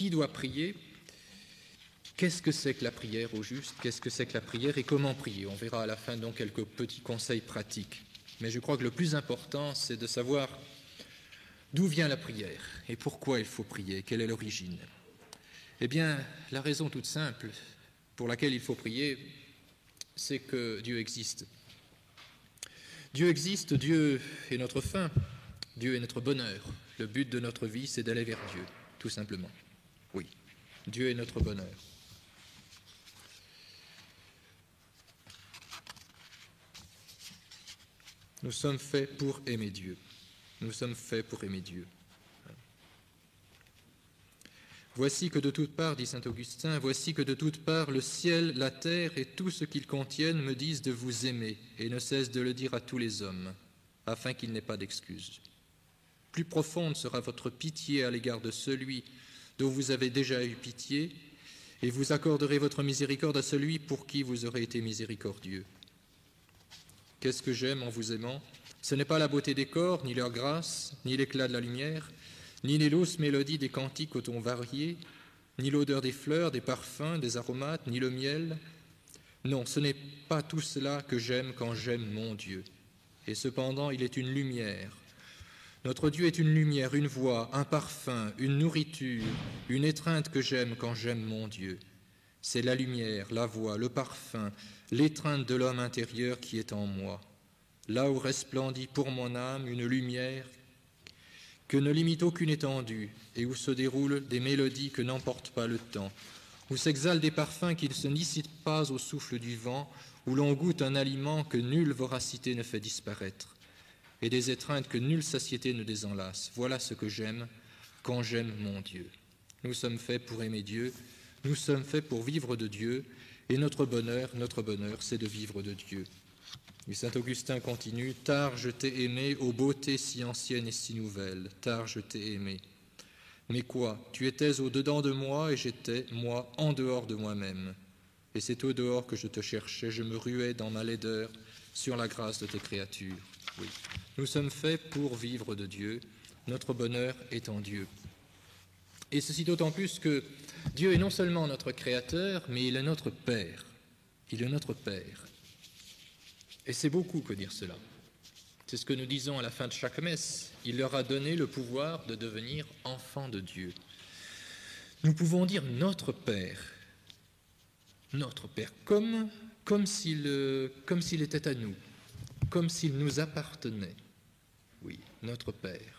qui doit prier? Qu'est-ce que c'est que la prière au juste? Qu'est-ce que c'est que la prière et comment prier? On verra à la fin donc quelques petits conseils pratiques. Mais je crois que le plus important, c'est de savoir d'où vient la prière et pourquoi il faut prier, quelle est l'origine. Eh bien, la raison toute simple pour laquelle il faut prier, c'est que Dieu existe. Dieu existe, Dieu est notre fin, Dieu est notre bonheur. Le but de notre vie, c'est d'aller vers Dieu, tout simplement. Oui, Dieu est notre bonheur. Nous sommes faits pour aimer Dieu. Nous sommes faits pour aimer Dieu. Voici que de toutes parts, dit saint Augustin, voici que de toutes parts le ciel, la terre et tout ce qu'ils contiennent me disent de vous aimer et ne cessent de le dire à tous les hommes, afin qu'il n'ait pas d'excuse. Plus profonde sera votre pitié à l'égard de celui dont vous avez déjà eu pitié, et vous accorderez votre miséricorde à celui pour qui vous aurez été miséricordieux. Qu'est-ce que j'aime en vous aimant? Ce n'est pas la beauté des corps, ni leur grâce, ni l'éclat de la lumière, ni les douces mélodies des cantiques aux tons variés, ni l'odeur des fleurs, des parfums, des aromates, ni le miel. Non, ce n'est pas tout cela que j'aime quand j'aime mon Dieu. Et cependant, il est une lumière. Notre Dieu est une lumière, une voix, un parfum, une nourriture, une étreinte que j'aime quand j'aime mon Dieu. C'est la lumière, la voix, le parfum, l'étreinte de l'homme intérieur qui est en moi. Là où resplendit pour mon âme une lumière que ne limite aucune étendue et où se déroulent des mélodies que n'emporte pas le temps, où s'exhalent des parfums qui ne se nicitent pas au souffle du vent, où l'on goûte un aliment que nulle voracité ne fait disparaître, et des étreintes que nulle satiété ne désenlace. Voilà ce que j'aime quand j'aime mon Dieu. Nous sommes faits pour aimer Dieu, nous sommes faits pour vivre de Dieu, et notre bonheur, c'est de vivre de Dieu. Et saint Augustin continue, « Tard je t'ai aimé, ô beauté si ancienne et si nouvelle, tard je t'ai aimé. Mais quoi? Tu étais au-dedans de moi et j'étais, moi, en dehors de moi-même. Et c'est au dehors que je te cherchais, je me ruais dans ma laideur sur la grâce de tes créatures. » Oui. Nous sommes faits pour vivre de Dieu, notre bonheur est en Dieu. Et ceci d'autant plus que Dieu est non seulement notre Créateur, mais il est notre Père. Il est notre Père. Et c'est beaucoup que dire cela. C'est ce que nous disons à la fin de chaque messe. Il leur a donné le pouvoir de devenir enfants de Dieu. Nous pouvons dire notre Père, comme s'il était à nous, comme s'il nous appartenait. Oui, notre Père.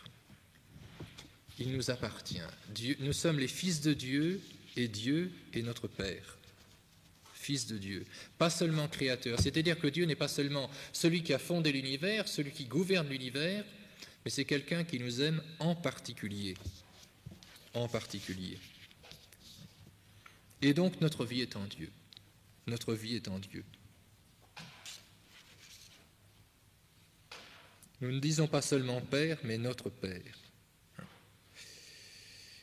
Il nous appartient. Dieu, nous sommes les fils de Dieu est notre Père. Fils de Dieu, pas seulement créateur, c'est-à-dire que Dieu n'est pas seulement celui qui a fondé l'univers, celui qui gouverne l'univers, mais c'est quelqu'un qui nous aime en particulier. En particulier. Et donc notre vie est en Dieu. Notre vie est en Dieu. Nous ne disons pas seulement Père, mais notre Père.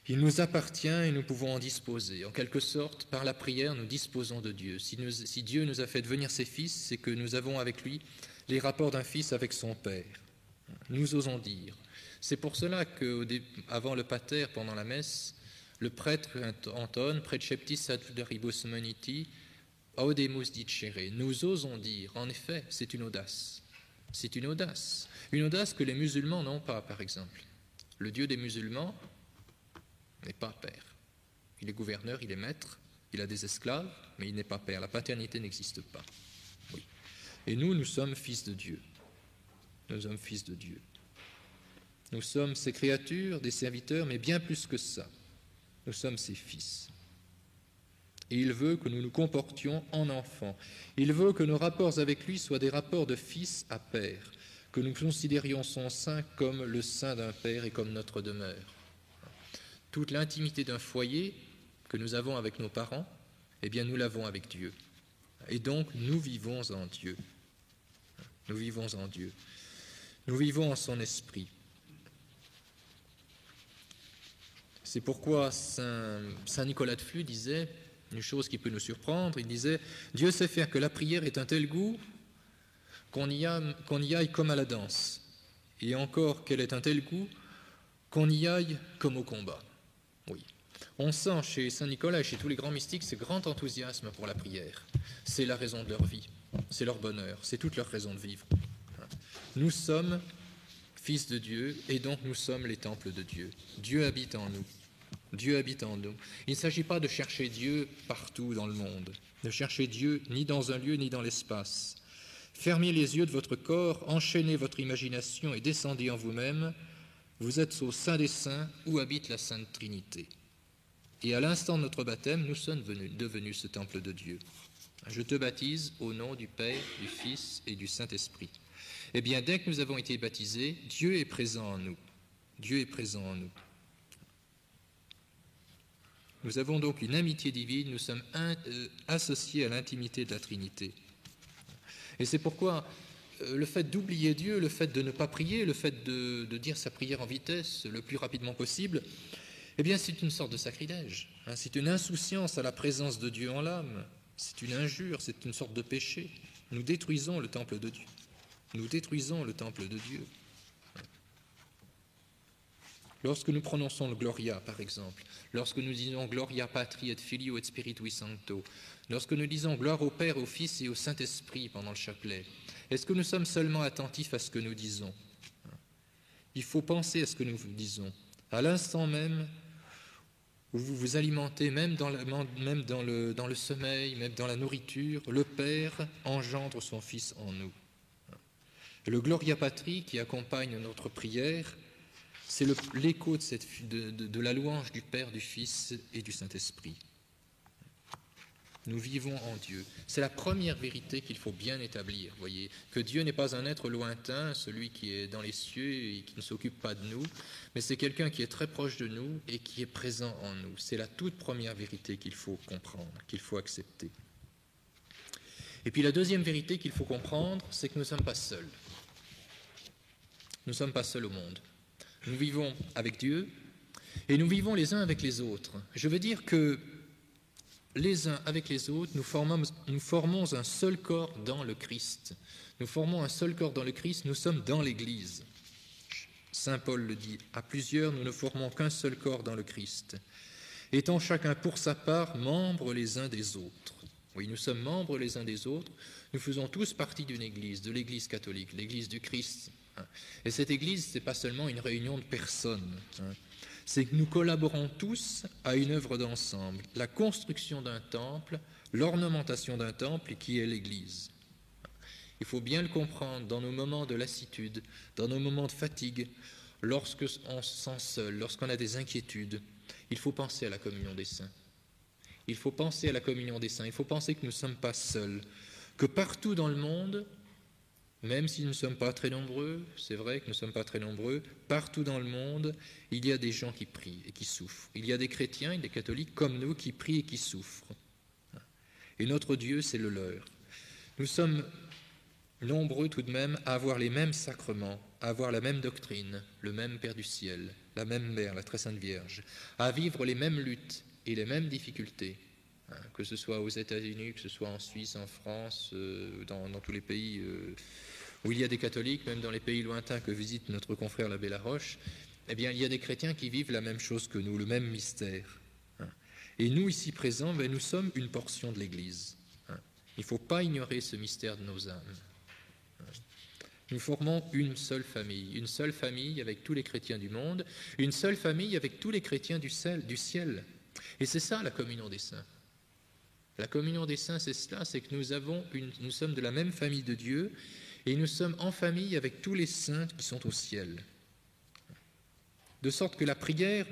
Il nous appartient et nous pouvons en disposer. En quelque sorte, par la prière, nous disposons de Dieu. Si Dieu nous a fait devenir ses fils, c'est que nous avons avec lui les rapports d'un fils avec son Père. Nous osons dire. C'est pour cela qu'avant le pater, pendant la messe, le prêtre entonne « Preceptis adveribus moniti, audemus dicere ». Nous osons dire. En effet, c'est une audace. C'est une audace. Une audace que les musulmans n'ont pas, par exemple. Le Dieu des musulmans n'est pas père. Il est gouverneur, il est maître, il a des esclaves, mais il n'est pas père. La paternité n'existe pas. Oui. Et nous sommes fils de Dieu. Nous sommes fils de Dieu. Nous sommes ses créatures, des serviteurs, mais bien plus que ça. Nous sommes ses fils. Et il veut que nous nous comportions en enfants. Il veut que nos rapports avec lui soient des rapports de fils à père, que nous considérions son sein comme le sein d'un père et comme notre demeure. Toute l'intimité d'un foyer que nous avons avec nos parents, eh bien nous l'avons avec Dieu. Et donc nous vivons en Dieu. Nous vivons en Dieu. Nous vivons en son esprit. C'est pourquoi Saint Nicolas de Flux disait une chose qui peut nous surprendre. Il disait « Dieu sait faire que la prière est un tel goût qu'on y aille comme à la danse. Et encore qu'elle est un tel goût qu'on y aille comme au combat. » Oui. On sent chez Saint Nicolas et chez tous les grands mystiques ce grand enthousiasme pour la prière. C'est la raison de leur vie, c'est leur bonheur, c'est toute leur raison de vivre. Nous sommes fils de Dieu et donc nous sommes les temples de Dieu. Dieu habite en nous. Dieu habite en nous. Il ne s'agit pas de chercher Dieu partout dans le monde, de chercher Dieu ni dans un lieu ni dans l'espace. Fermez les yeux de votre corps, enchaînez votre imagination et descendez en vous-même. Vous êtes au sein des saints où habite la Sainte Trinité. Et à l'instant de notre baptême, nous sommes devenus ce temple de Dieu. Je te baptise au nom du Père, du Fils et du Saint-Esprit. Eh bien, dès que nous avons été baptisés, Dieu est présent en nous. Dieu est présent en nous. Nous avons donc une amitié divine, nous sommes associés à l'intimité de la Trinité. Et c'est pourquoi le fait d'oublier Dieu, le fait de ne pas prier, le fait de dire sa prière en vitesse le plus rapidement possible, eh bien c'est une sorte de sacrilège. C'est une insouciance à la présence de Dieu en l'âme. C'est une injure, c'est une sorte de péché. Nous détruisons le temple de Dieu. Nous détruisons le temple de Dieu. Lorsque nous prononçons le Gloria, par exemple, lorsque nous disons Gloria Patri et Filio et Spiritui Sancto, lorsque nous disons gloire au Père, au Fils et au Saint-Esprit pendant le chapelet, est-ce que nous sommes seulement attentifs à ce que nous disons? Il faut penser à ce que nous disons. À l'instant même où vous vous alimentez, même dans le sommeil, même dans la nourriture, le Père engendre son Fils en nous. Le Gloria Patri qui accompagne notre prière, c'est l'écho de la louange du Père, du Fils et du Saint-Esprit. Nous vivons en Dieu. C'est la première vérité qu'il faut bien établir, voyez, que Dieu n'est pas un être lointain, celui qui est dans les cieux et qui ne s'occupe pas de nous, mais c'est quelqu'un qui est très proche de nous et qui est présent en nous. C'est la toute première vérité qu'il faut comprendre, qu'il faut accepter. Et puis la deuxième vérité qu'il faut comprendre, c'est que nous ne sommes pas seuls. Nous ne sommes pas seuls au monde. Nous vivons avec Dieu et nous vivons les uns avec les autres. Je veux dire que les uns avec les autres, nous formons un seul corps dans le Christ. Nous formons un seul corps dans le Christ, nous sommes dans l'Église. Saint Paul le dit, à plusieurs, nous ne formons qu'un seul corps dans le Christ, étant chacun pour sa part membres les uns des autres. Oui, nous sommes membres les uns des autres, nous faisons tous partie d'une Église, de l'Église catholique, l'Église du Christ. Et cette Église, ce n'est pas seulement une réunion de personnes, c'est que nous collaborons tous à une œuvre d'ensemble, la construction d'un temple, l'ornementation d'un temple qui est l'Église. Il faut bien le comprendre dans nos moments de lassitude, dans nos moments de fatigue, lorsqu'on se sent seul, lorsqu'on a des inquiétudes, il faut penser à la communion des saints. Il faut penser à la communion des saints, il faut penser que nous ne sommes pas seuls, que partout dans le monde, même si nous ne sommes pas très nombreux, c'est vrai que nous ne sommes pas très nombreux, partout dans le monde, il y a des gens qui prient et qui souffrent. Il y a des chrétiens et des catholiques comme nous qui prient et qui souffrent. Et notre Dieu, c'est le leur. Nous sommes nombreux tout de même à avoir les mêmes sacrements, à avoir la même doctrine, le même Père du ciel, la même Mère, la Très Sainte Vierge, à vivre les mêmes luttes et les mêmes difficultés, que ce soit aux États-Unis, que ce soit en Suisse, en France, dans tous les pays où il y a des catholiques, même dans les pays lointains que visite notre confrère l'abbé Laroche, eh bien, il y a des chrétiens qui vivent la même chose que nous, le même mystère. Et nous, ici présents, nous sommes une portion de l'Église. Il ne faut pas ignorer ce mystère de nos âmes. Nous formons une seule famille avec tous les chrétiens du monde, une seule famille avec tous les chrétiens du ciel. Et c'est ça la communion des saints. La communion des saints, c'est cela, c'est que nous sommes de la même famille de Dieu et nous sommes en famille avec tous les saints qui sont au ciel. De sorte que la prière,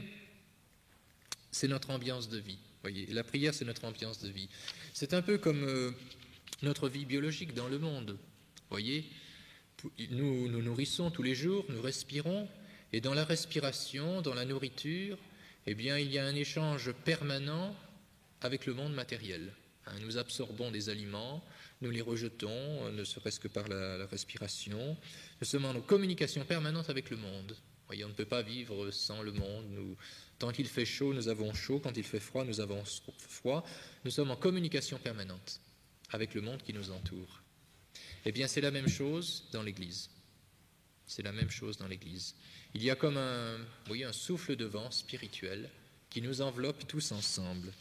c'est notre ambiance de vie. Voyez, la prière, c'est notre ambiance de vie. C'est un peu comme notre vie biologique dans le monde. Voyez, nous nous nourrissons tous les jours, nous respirons, et dans la respiration, dans la nourriture, eh bien, il y a un échange permanent avec le monde matériel. Nous absorbons des aliments, nous les rejetons, ne serait-ce que par la respiration. Nous sommes en communication permanente avec le monde. Voyez, on ne peut pas vivre sans le monde. Tant qu'il fait chaud, nous avons chaud. Quand il fait froid, nous avons froid. Nous sommes en communication permanente avec le monde qui nous entoure. Eh bien, c'est la même chose dans l'Église. C'est la même chose dans l'Église. Il y a comme un souffle de vent spirituel qui nous enveloppe tous ensemble.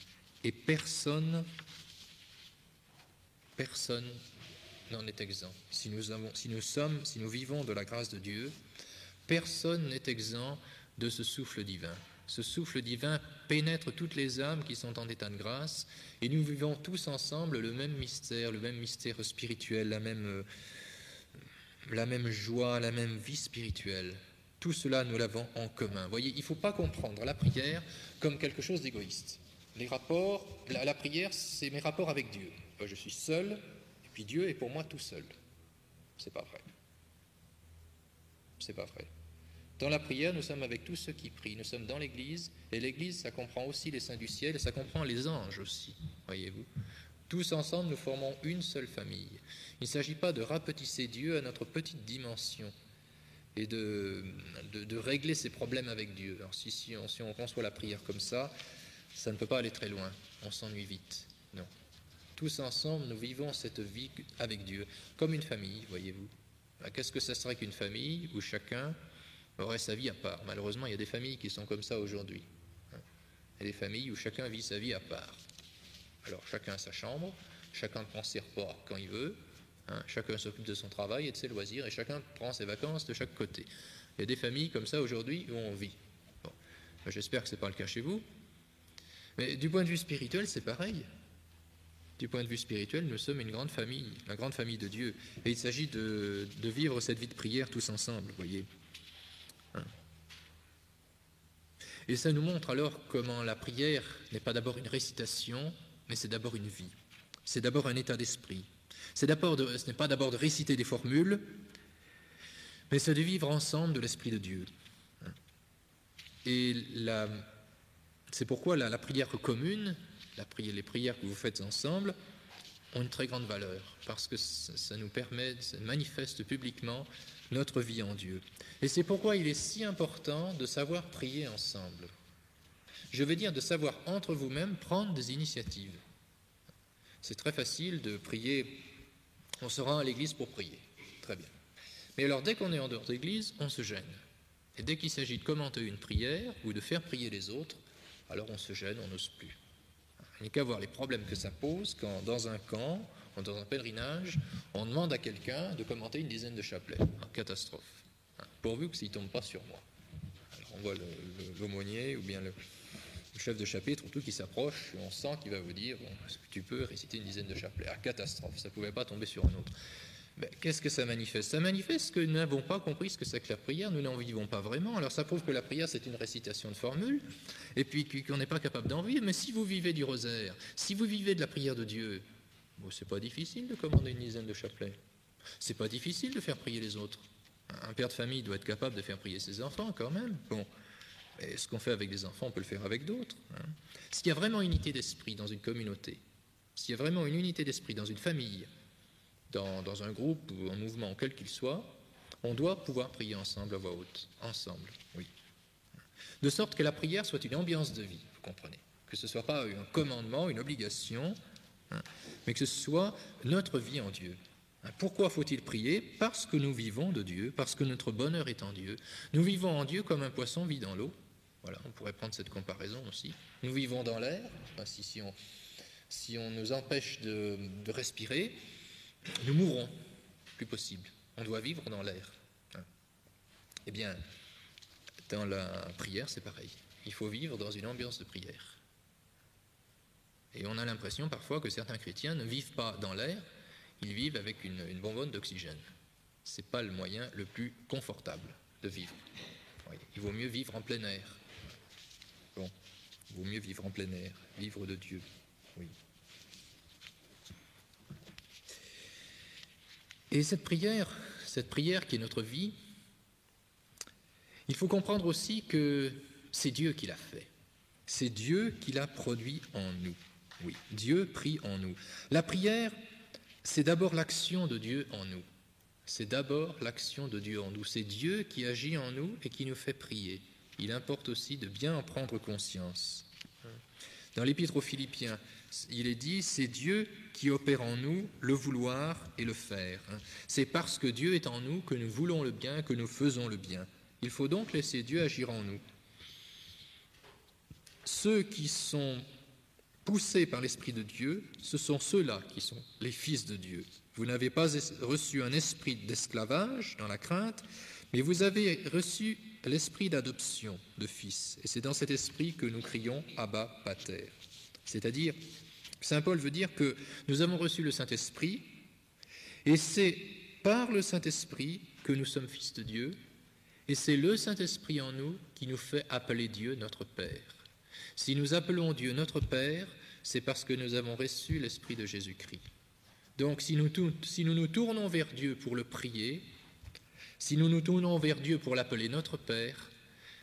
Et personne n'en est exempt. Si nous vivons de la grâce de Dieu, personne n'est exempt de ce souffle divin. Ce souffle divin pénètre toutes les âmes qui sont en état de grâce, et nous vivons tous ensemble le même mystère spirituel, la même joie, la même vie spirituelle. Tout cela, nous l'avons en commun. Vous voyez, il ne faut pas comprendre la prière comme quelque chose d'égoïste. La prière, c'est mes rapports avec Dieu. Je suis seul, et puis Dieu est pour moi tout seul. C'est pas vrai. C'est pas vrai. Dans la prière, nous sommes avec tous ceux qui prient. Nous sommes dans l'Église, et l'Église, ça comprend aussi les saints du ciel, et ça comprend les anges aussi, voyez-vous. Tous ensemble, nous formons une seule famille. Il ne s'agit pas de rapetisser Dieu à notre petite dimension et de régler ses problèmes avec Dieu. Alors si on conçoit la prière comme ça ne peut pas aller très loin. On s'ennuie vite. Non. Tous ensemble, nous vivons cette vie avec Dieu, comme une famille, voyez-vous. Qu'est-ce que ça serait qu'une famille où chacun aurait sa vie à part? Malheureusement, il y a des familles qui sont comme ça aujourd'hui. Il y a des familles où chacun vit sa vie à part. Alors, chacun a sa chambre, chacun prend ses repas quand il veut, chacun s'occupe de son travail et de ses loisirs, et chacun prend ses vacances de chaque côté. Il y a des familles comme ça aujourd'hui où on vit. Bon. J'espère que ce n'est pas le cas chez vous. Mais du point de vue spirituel, c'est pareil. Du point de vue spirituel, nous sommes une grande famille, la grande famille de Dieu. Et il s'agit de vivre cette vie de prière tous ensemble, voyez. Et ça nous montre alors comment la prière n'est pas d'abord une récitation, mais c'est d'abord une vie. C'est d'abord un état d'esprit. Ce n'est pas d'abord de réciter des formules, mais c'est de vivre ensemble de l'Esprit de Dieu. Et c'est pourquoi la prière commune, les prières que vous faites ensemble, ont une très grande valeur, parce que ça nous permet, ça manifeste publiquement notre vie en Dieu. Et c'est pourquoi il est si important de savoir prier ensemble. Je veux dire de savoir entre vous-mêmes prendre des initiatives. C'est très facile de prier, on se rend à l'église pour prier, très bien. Mais alors dès qu'on est en dehors de l'église, on se gêne. Et dès qu'il s'agit de commenter une prière ou de faire prier les autres, alors on se gêne, on n'ose plus. Il n'y a qu'à voir les problèmes que ça pose quand, dans un camp, ou dans un pèlerinage, on demande à quelqu'un de commenter une dizaine de chapelets. Catastrophe. Pourvu que ça ne tombe pas sur moi. Alors on voit l'aumônier ou bien le chef de chapitre ou tout qui s'approche, et on sent qu'il va vous dire est-ce que tu peux réciter une dizaine de chapelets? Catastrophe, ça ne pouvait pas tomber sur un autre. Mais qu'est-ce que ça manifeste? Ça manifeste que nous n'avons pas compris ce que c'est que la prière, nous n'en vivons pas vraiment. Alors ça prouve que la prière c'est une récitation de formules, et puis qu'on n'est pas capable d'en vivre. Mais si vous vivez du rosaire, si vous vivez de la prière de Dieu, c'est pas difficile de commander une dizaine de chapelets. C'est pas difficile de faire prier les autres. Un père de famille doit être capable de faire prier ses enfants quand même. Et ce qu'on fait avec des enfants, on peut le faire avec d'autres. S'il y a vraiment une unité d'esprit dans une communauté, s'il y a vraiment une unité d'esprit dans une famille, dans un groupe ou un mouvement, quel qu'il soit, on doit pouvoir prier ensemble à voix haute. Ensemble, oui. De sorte que la prière soit une ambiance de vie, vous comprenez. Que ce ne soit pas un commandement, une obligation, mais que ce soit notre vie en Dieu. Pourquoi faut-il prier? Parce que nous vivons de Dieu, parce que notre bonheur est en Dieu. Nous vivons en Dieu comme un poisson vit dans l'eau. Voilà, on pourrait prendre cette comparaison aussi. Nous vivons dans l'air. Si on nous empêche de respirer, nous mourrons, plus possible. On doit vivre dans l'air. Eh bien, dans la prière, c'est pareil. Il faut vivre dans une ambiance de prière. Et on a l'impression parfois que certains chrétiens ne vivent pas dans l'air, ils vivent avec une bonbonne d'oxygène. Ce n'est pas le moyen le plus confortable de vivre. Il vaut mieux vivre en plein air. Il vaut mieux vivre en plein air, vivre de Dieu. Oui. Et cette prière qui est notre vie, il faut comprendre aussi que c'est Dieu qui l'a fait. C'est Dieu qui l'a produit en nous. Oui, Dieu prie en nous. La prière, c'est d'abord l'action de Dieu en nous. C'est d'abord l'action de Dieu en nous. C'est Dieu qui agit en nous et qui nous fait prier. Il importe aussi de bien en prendre conscience. Dans l'Épître aux Philippiens, il est dit, c'est Dieu qui opère en nous le vouloir et le faire. C'est parce que Dieu est en nous que nous voulons le bien, que nous faisons le bien. Il faut donc laisser Dieu agir en nous. Ce ceux qui sont poussés par l'Esprit de Dieu, ce sont ceux-là qui sont les fils de Dieu. Vous n'avez pas reçu un esprit d'esclavage dans la crainte, mais vous avez reçu l'esprit d'adoption de fils. Et c'est dans cet esprit que nous crions « Abba, Pater ». C'est-à-dire, saint Paul veut dire que nous avons reçu le Saint-Esprit, et c'est par le Saint-Esprit que nous sommes fils de Dieu, et c'est le Saint-Esprit en nous qui nous fait appeler Dieu notre Père. Si nous appelons Dieu notre Père, c'est parce que nous avons reçu l'Esprit de Jésus-Christ. Donc si nous nous tournons vers Dieu pour le prier, si nous nous tournons vers Dieu pour l'appeler notre Père,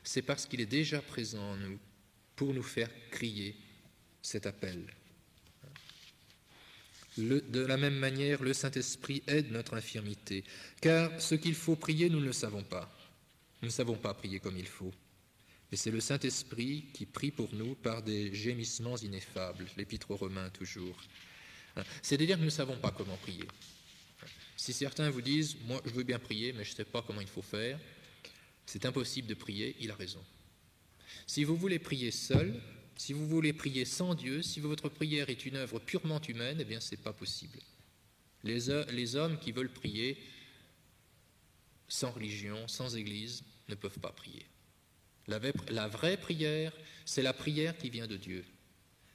c'est parce qu'il est déjà présent en nous pour nous faire crier cet appel. De la même manière, le Saint-Esprit aide notre infirmité, car ce qu'il faut prier, nous ne le savons pas. Nous ne savons pas prier comme il faut. Et c'est le Saint-Esprit qui prie pour nous par des gémissements ineffables, l'Épître aux Romains toujours. C'est-à-dire que nous ne savons pas comment prier. Si certains vous disent « moi je veux bien prier, mais je ne sais pas comment il faut faire », c'est impossible de prier, il a raison. Si vous voulez prier seul, si vous voulez prier sans Dieu, si votre prière est une œuvre purement humaine, eh bien ce n'est pas possible. Les hommes qui veulent prier sans religion, sans église, ne peuvent pas prier. La vraie prière, c'est la prière qui vient de Dieu.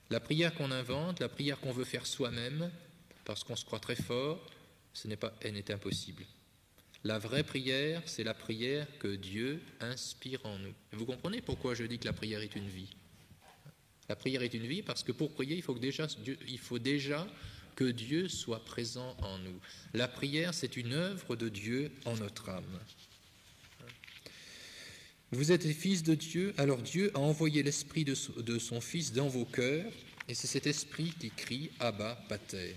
La prière qu'on invente, la prière qu'on veut faire soi-même, parce qu'on se croit très fort, elle n'est impossible. La vraie prière, c'est la prière que Dieu inspire en nous. Et vous comprenez pourquoi je dis que la prière est une vie? La prière est une vie parce que pour prier, il faut déjà que Dieu soit présent en nous. La prière, c'est une œuvre de Dieu en notre âme. Vous êtes les fils de Dieu, alors Dieu a envoyé l'esprit de son Fils dans vos cœurs, et c'est cet esprit qui crie « Abba, Pater ».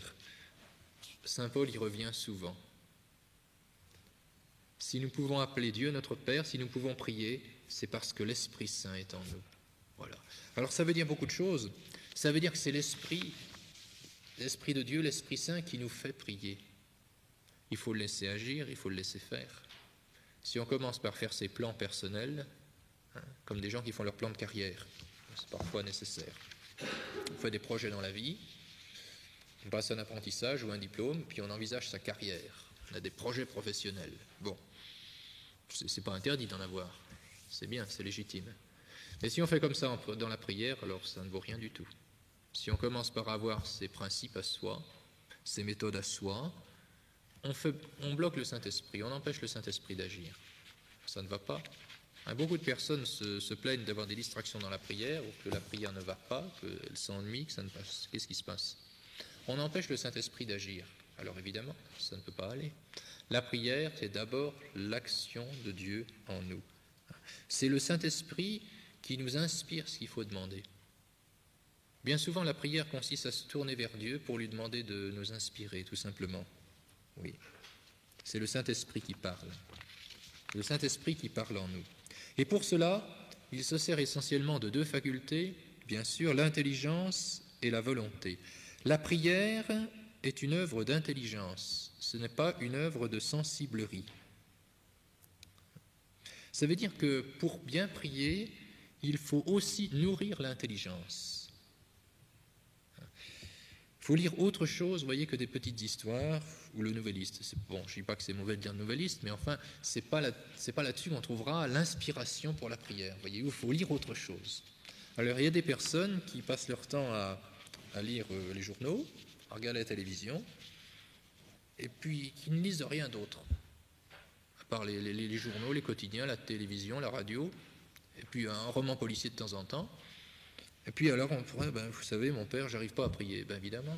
Saint Paul y revient souvent. Si nous pouvons appeler Dieu notre Père, si nous pouvons prier, c'est parce que l'Esprit Saint est en nous. Voilà. Alors ça veut dire beaucoup de choses. Ça veut dire que c'est l'Esprit de Dieu, l'Esprit Saint qui nous fait prier. Il faut le laisser agir, il faut le laisser faire. Si on commence par faire ses plans personnels, comme des gens qui font leur plan de carrière, c'est parfois nécessaire. On fait des projets dans la vie, on passe un apprentissage ou un diplôme, puis on envisage sa carrière. On a des projets professionnels. Bon, c'est pas interdit d'en avoir. C'est bien, c'est légitime. Mais si on fait comme ça dans la prière, alors ça ne vaut rien du tout. Si on commence par avoir ses principes à soi, ses méthodes à soi, on bloque le Saint-Esprit, on empêche le Saint-Esprit d'agir. Ça ne va pas. Beaucoup de personnes se plaignent d'avoir des distractions dans la prière, ou que la prière ne va pas, qu'elle s'ennuie, que ça ne passe. Qu'est-ce qui se passe? On empêche le Saint-Esprit d'agir. Alors évidemment, ça ne peut pas aller. La prière, c'est d'abord l'action de Dieu en nous. C'est le Saint-Esprit qui nous inspire ce qu'il faut demander. Bien souvent, la prière consiste à se tourner vers Dieu pour lui demander de nous inspirer, tout simplement. Oui, c'est le Saint-Esprit qui parle. Le Saint-Esprit qui parle en nous. Et pour cela, il se sert essentiellement de deux facultés, bien sûr, l'intelligence et la volonté. La prière est une œuvre d'intelligence, ce n'est pas une œuvre de sensiblerie. Ça veut dire que pour bien prier, il faut aussi nourrir l'intelligence. Il faut lire autre chose, vous voyez, que des petites histoires ou le nouvelliste. Bon, je ne dis pas que c'est mauvais de lire le nouvelliste, mais enfin, ce n'est pas là-dessus qu'on trouvera l'inspiration pour la prière. Vous voyez, il faut lire autre chose. Alors, il y a des personnes qui passent leur temps à lire les journaux, à regarder la télévision, et puis qui ne lisent rien d'autre, à part les journaux, les quotidiens, la télévision, la radio, et puis un roman policier de temps en temps. Et puis alors on pourrait, vous savez, mon père, j'arrive pas à prier. Évidemment,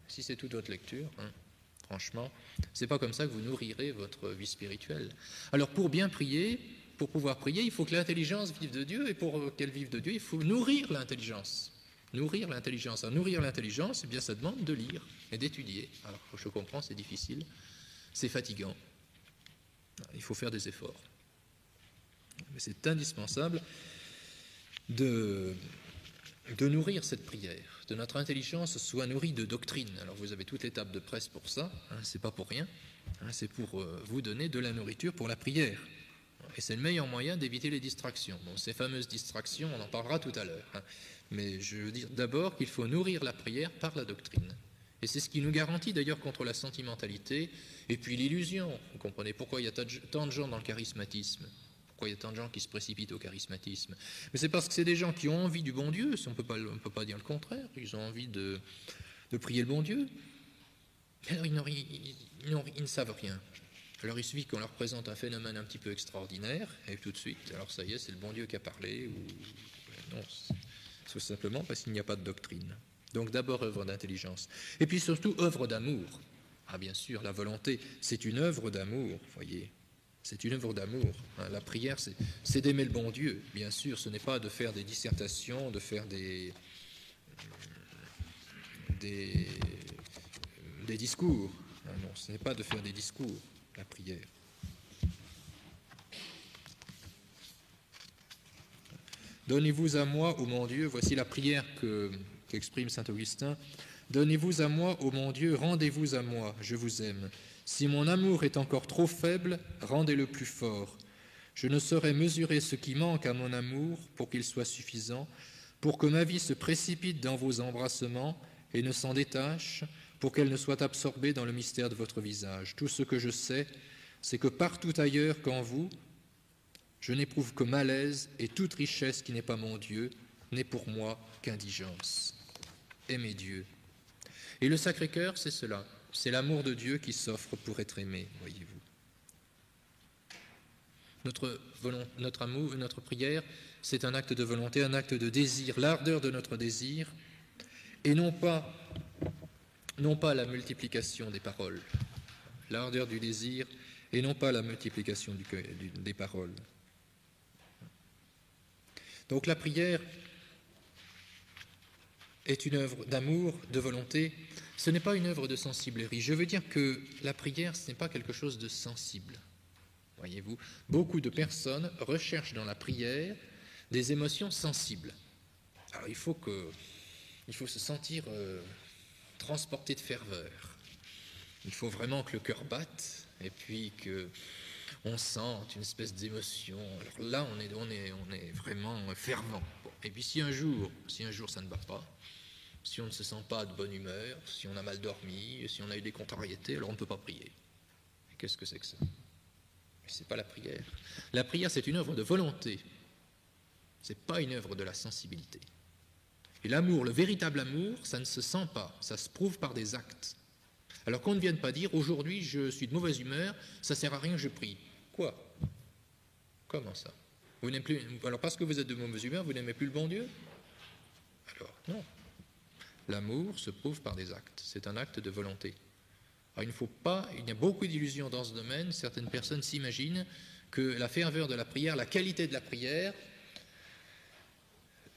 si c'est toute votre lecture, franchement, c'est pas comme ça que vous nourrirez votre vie spirituelle. Alors pour bien prier, pour pouvoir prier, il faut que l'intelligence vive de Dieu, et pour qu'elle vive de Dieu, il faut nourrir l'intelligence. Nourrir l'intelligence. À nourrir l'intelligence, eh bien ça demande de lire et d'étudier. Alors je comprends, c'est difficile, c'est fatigant. Il faut faire des efforts. Mais c'est indispensable de nourrir cette prière, de notre intelligence soit nourrie de doctrine. Alors vous avez toute l'étape de presse pour ça, c'est pas pour rien, c'est pour vous donner de la nourriture pour la prière. Et c'est le meilleur moyen d'éviter les distractions. Bon, ces fameuses distractions, on en parlera tout à l'heure. Mais je veux dire d'abord qu'il faut nourrir la prière par la doctrine. Et c'est ce qui nous garantit d'ailleurs contre la sentimentalité et puis l'illusion. Vous comprenez pourquoi il y a tant de gens dans le charismatisme? Pourquoi il y a tant de gens qui se précipitent au charismatisme? Mais c'est parce que c'est des gens qui ont envie du bon Dieu, on ne peut pas dire le contraire. Ils ont envie de prier le bon Dieu. Mais alors ils ne savent rien. Alors il suffit qu'on leur présente un phénomène un petit peu extraordinaire, et tout de suite, alors ça y est, c'est le bon Dieu qui a parlé, ou non, c'est simplement parce qu'il n'y a pas de doctrine. Donc d'abord œuvre d'intelligence, et puis surtout œuvre d'amour. Ah bien sûr, la volonté, c'est une œuvre d'amour, voyez, c'est une œuvre d'amour. La prière, c'est d'aimer le bon Dieu, bien sûr, ce n'est pas de faire des dissertations, de faire des discours. Non, ce n'est pas de faire des discours, la prière. Donnez-vous à moi, ô mon Dieu, voici la prière qu'exprime saint Augustin. Donnez-vous à moi, ô mon Dieu, rendez-vous à moi, je vous aime. Si mon amour est encore trop faible, rendez-le plus fort. Je ne saurais mesurer ce qui manque à mon amour pour qu'il soit suffisant, pour que ma vie se précipite dans vos embrassements et ne s'en détache, pour qu'elle ne soit absorbée dans le mystère de votre visage. Tout ce que je sais, c'est que partout ailleurs qu'en vous, je n'éprouve que malaise, et toute richesse qui n'est pas mon Dieu n'est pour moi qu'indigence. Aimer Dieu. Et le Sacré-Cœur, c'est cela. C'est l'amour de Dieu qui s'offre pour être aimé, voyez-vous. Notre amour, notre prière, c'est un acte de volonté, un acte de désir, l'ardeur de notre désir, et non pas la multiplication des paroles, l'ardeur du désir, et non pas la multiplication des paroles. Donc la prière est une œuvre d'amour, de volonté. Ce n'est pas une œuvre de sensiblerie. Je veux dire que la prière, ce n'est pas quelque chose de sensible. Voyez-vous, beaucoup de personnes recherchent dans la prière des émotions sensibles. Alors il faut se sentir transporté de ferveur. Il faut vraiment que le cœur batte et puis qu'on sente une espèce d'émotion. Alors là, on est vraiment fervent. Bon. Et puis si un jour ça ne va pas, si on ne se sent pas de bonne humeur, si on a mal dormi, si on a eu des contrariétés, alors on ne peut pas prier. Et qu'est-ce que c'est que ça? Ce n'est pas la prière. La prière, c'est une œuvre de volonté. Ce n'est pas une œuvre de la sensibilité. Et l'amour, le véritable amour, ça ne se sent pas, ça se prouve par des actes. Alors qu'on ne vienne pas dire, aujourd'hui je suis de mauvaise humeur, ça ne sert à rien, je prie. Quoi? Comment ça? Vous n'aimez plus, alors parce que vous êtes de mauvaise humeur, vous n'aimez plus le bon Dieu? Alors non. L'amour se prouve par des actes, c'est un acte de volonté. Alors il y a beaucoup d'illusions dans ce domaine, certaines personnes s'imaginent que la ferveur de la prière, la qualité de la prière,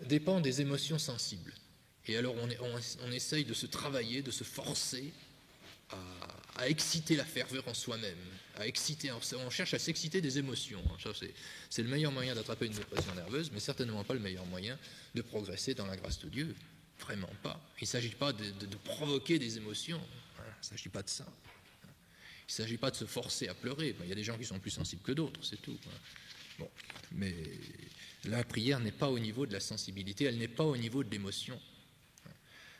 dépend des émotions sensibles. Et alors on essaye de se travailler, de se forcer à exciter la ferveur en soi-même, on cherche à s'exciter des émotions. Ça, c'est le meilleur moyen d'attraper une dépression nerveuse, mais certainement pas le meilleur moyen de progresser dans la grâce de Dieu. Vraiment pas. Il ne s'agit pas de provoquer des émotions. Il ne s'agit pas de ça. Il ne s'agit pas de se forcer à pleurer. Il y a des gens qui sont plus sensibles que d'autres, c'est tout. Bon. Mais la prière n'est pas au niveau de la sensibilité, elle n'est pas au niveau de l'émotion.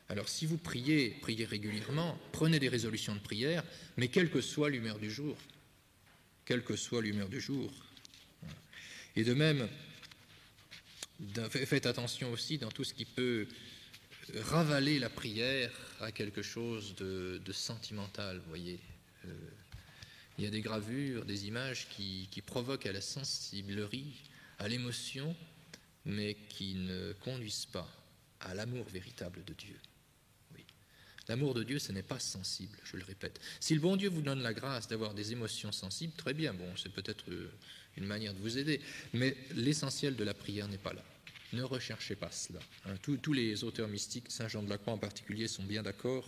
Alors si vous priez régulièrement, prenez des résolutions de prière, mais quelle que soit l'humeur du jour. Quelle que soit l'humeur du jour. Et de même, faites attention aussi dans tout ce qui peut ravaler la prière à quelque chose de sentimental, vous voyez. Il y a des gravures, des images qui provoquent à la sensiblerie, à l'émotion, mais qui ne conduisent pas à l'amour véritable de Dieu. Oui. L'amour de Dieu, ce n'est pas sensible, je le répète. Si le bon Dieu vous donne la grâce d'avoir des émotions sensibles, très bien, bon, c'est peut-être une manière de vous aider, mais l'essentiel de la prière n'est pas là. Ne recherchez pas cela. Tous les auteurs mystiques, Saint Jean de la Croix en particulier, sont bien d'accord.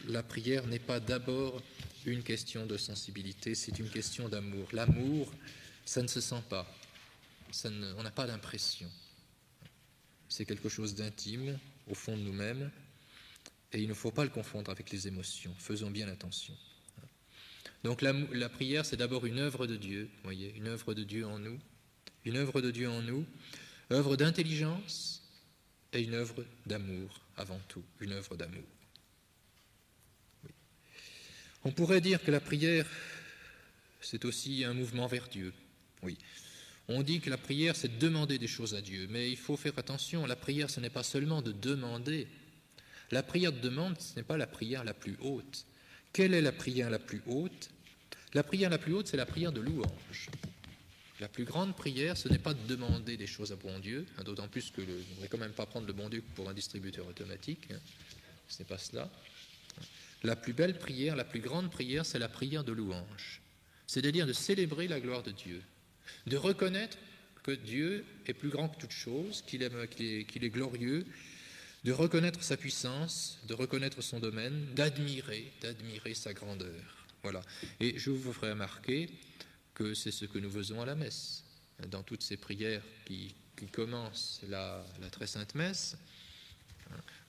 La prière n'est pas d'abord une question de sensibilité, c'est une question d'amour. L'amour, ça ne se sent pas, on n'a pas d'impression. C'est quelque chose d'intime, au fond de nous-mêmes, et il ne faut pas le confondre avec les émotions. Faisons bien attention. Donc la prière, c'est d'abord une œuvre de Dieu, vous voyez, une œuvre de Dieu en nous, une œuvre de Dieu en nous, œuvre d'intelligence et une œuvre d'amour avant tout, une œuvre d'amour. Oui. On pourrait dire que la prière, c'est aussi un mouvement vers Dieu. Oui. On dit que la prière, c'est de demander des choses à Dieu, mais il faut faire attention, la prière, ce n'est pas seulement de demander. La prière de demande, ce n'est pas la prière la plus haute. Quelle est la prière la plus haute? La prière la plus haute, c'est la prière de louange. La plus grande prière, ce n'est pas de demander des choses à bon Dieu, d'autant plus que on ne devrait quand même pas prendre le bon Dieu pour un distributeur automatique. Ce n'est pas cela. La plus belle prière, la plus grande prière, c'est la prière de louange. C'est-à-dire de célébrer la gloire de Dieu, de reconnaître que Dieu est plus grand que toute chose, qu'il est glorieux, de reconnaître sa puissance, de reconnaître son domaine, d'admirer sa grandeur. Voilà. Et je vous ferai remarquer que c'est ce que nous faisons à la messe. Dans toutes ces prières qui commencent la très sainte messe,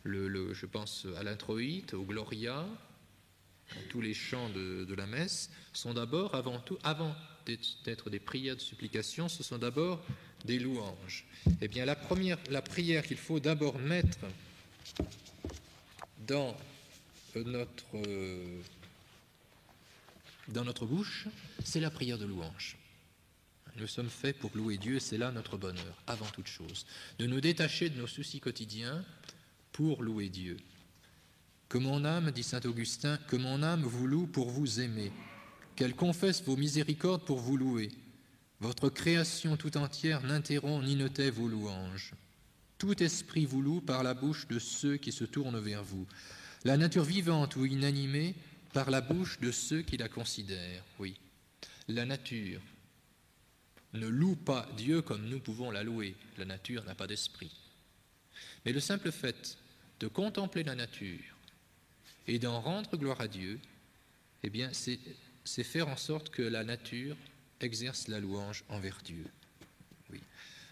je pense à l'introïte, au Gloria, tous les chants de la messe sont d'abord, avant tout, avant d'être des prières de supplication, ce sont d'abord des louanges. Eh bien, la prière qu'il faut d'abord mettre dans notre bouche, c'est la prière de louange. Nous sommes faits pour louer Dieu, c'est là notre bonheur, avant toute chose. De nous détacher de nos soucis quotidiens pour louer Dieu. Que mon âme, dit saint Augustin, que mon âme vous loue pour vous aimer, qu'elle confesse vos miséricordes pour vous louer. Votre création tout entière n'interrompt ni ne tait vos louanges. Tout esprit vous loue par la bouche de ceux qui se tournent vers vous. La nature vivante ou inanimée par la bouche de ceux qui la considèrent. Oui, la nature ne loue pas Dieu comme nous pouvons la louer. La nature n'a pas d'esprit. Mais le simple fait de contempler la nature et d'en rendre gloire à Dieu, eh bien, c'est faire en sorte que la nature exerce la louange envers Dieu. Oui.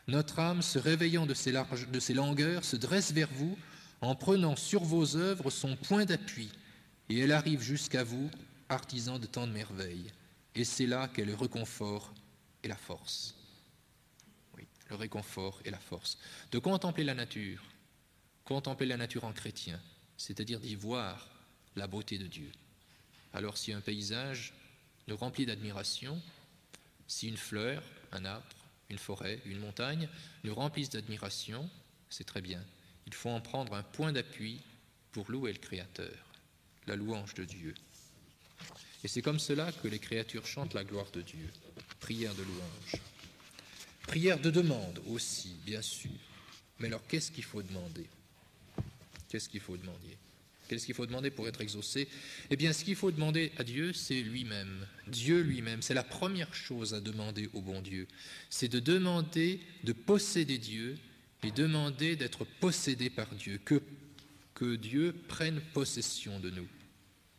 Notre âme, se réveillant de ses langueurs, se dresse vers vous en prenant sur vos œuvres son point d'appui, et elle arrive jusqu'à vous, artisan de tant de merveilles. Et c'est là qu'est le réconfort et la force. Oui, le réconfort et la force. De contempler la nature en chrétien, c'est-à-dire d'y voir la beauté de Dieu. Alors si un paysage nous remplit d'admiration, si une fleur, un arbre, une forêt, une montagne nous remplissent d'admiration, c'est très bien. Il faut en prendre un point d'appui pour louer le Créateur, la louange de Dieu. Et c'est comme cela que les créatures chantent la gloire de Dieu. Prière de louange. Prière de demande aussi, bien sûr. Mais alors, qu'est-ce qu'il faut demander? Qu'est-ce qu'il faut demander? Qu'est-ce qu'il faut demander pour être exaucé? Eh bien, ce qu'il faut demander à Dieu, c'est lui-même. Dieu lui-même, c'est la première chose à demander au bon Dieu. C'est de demander de posséder Dieu et demander d'être possédé par Dieu, que Dieu prenne possession de nous.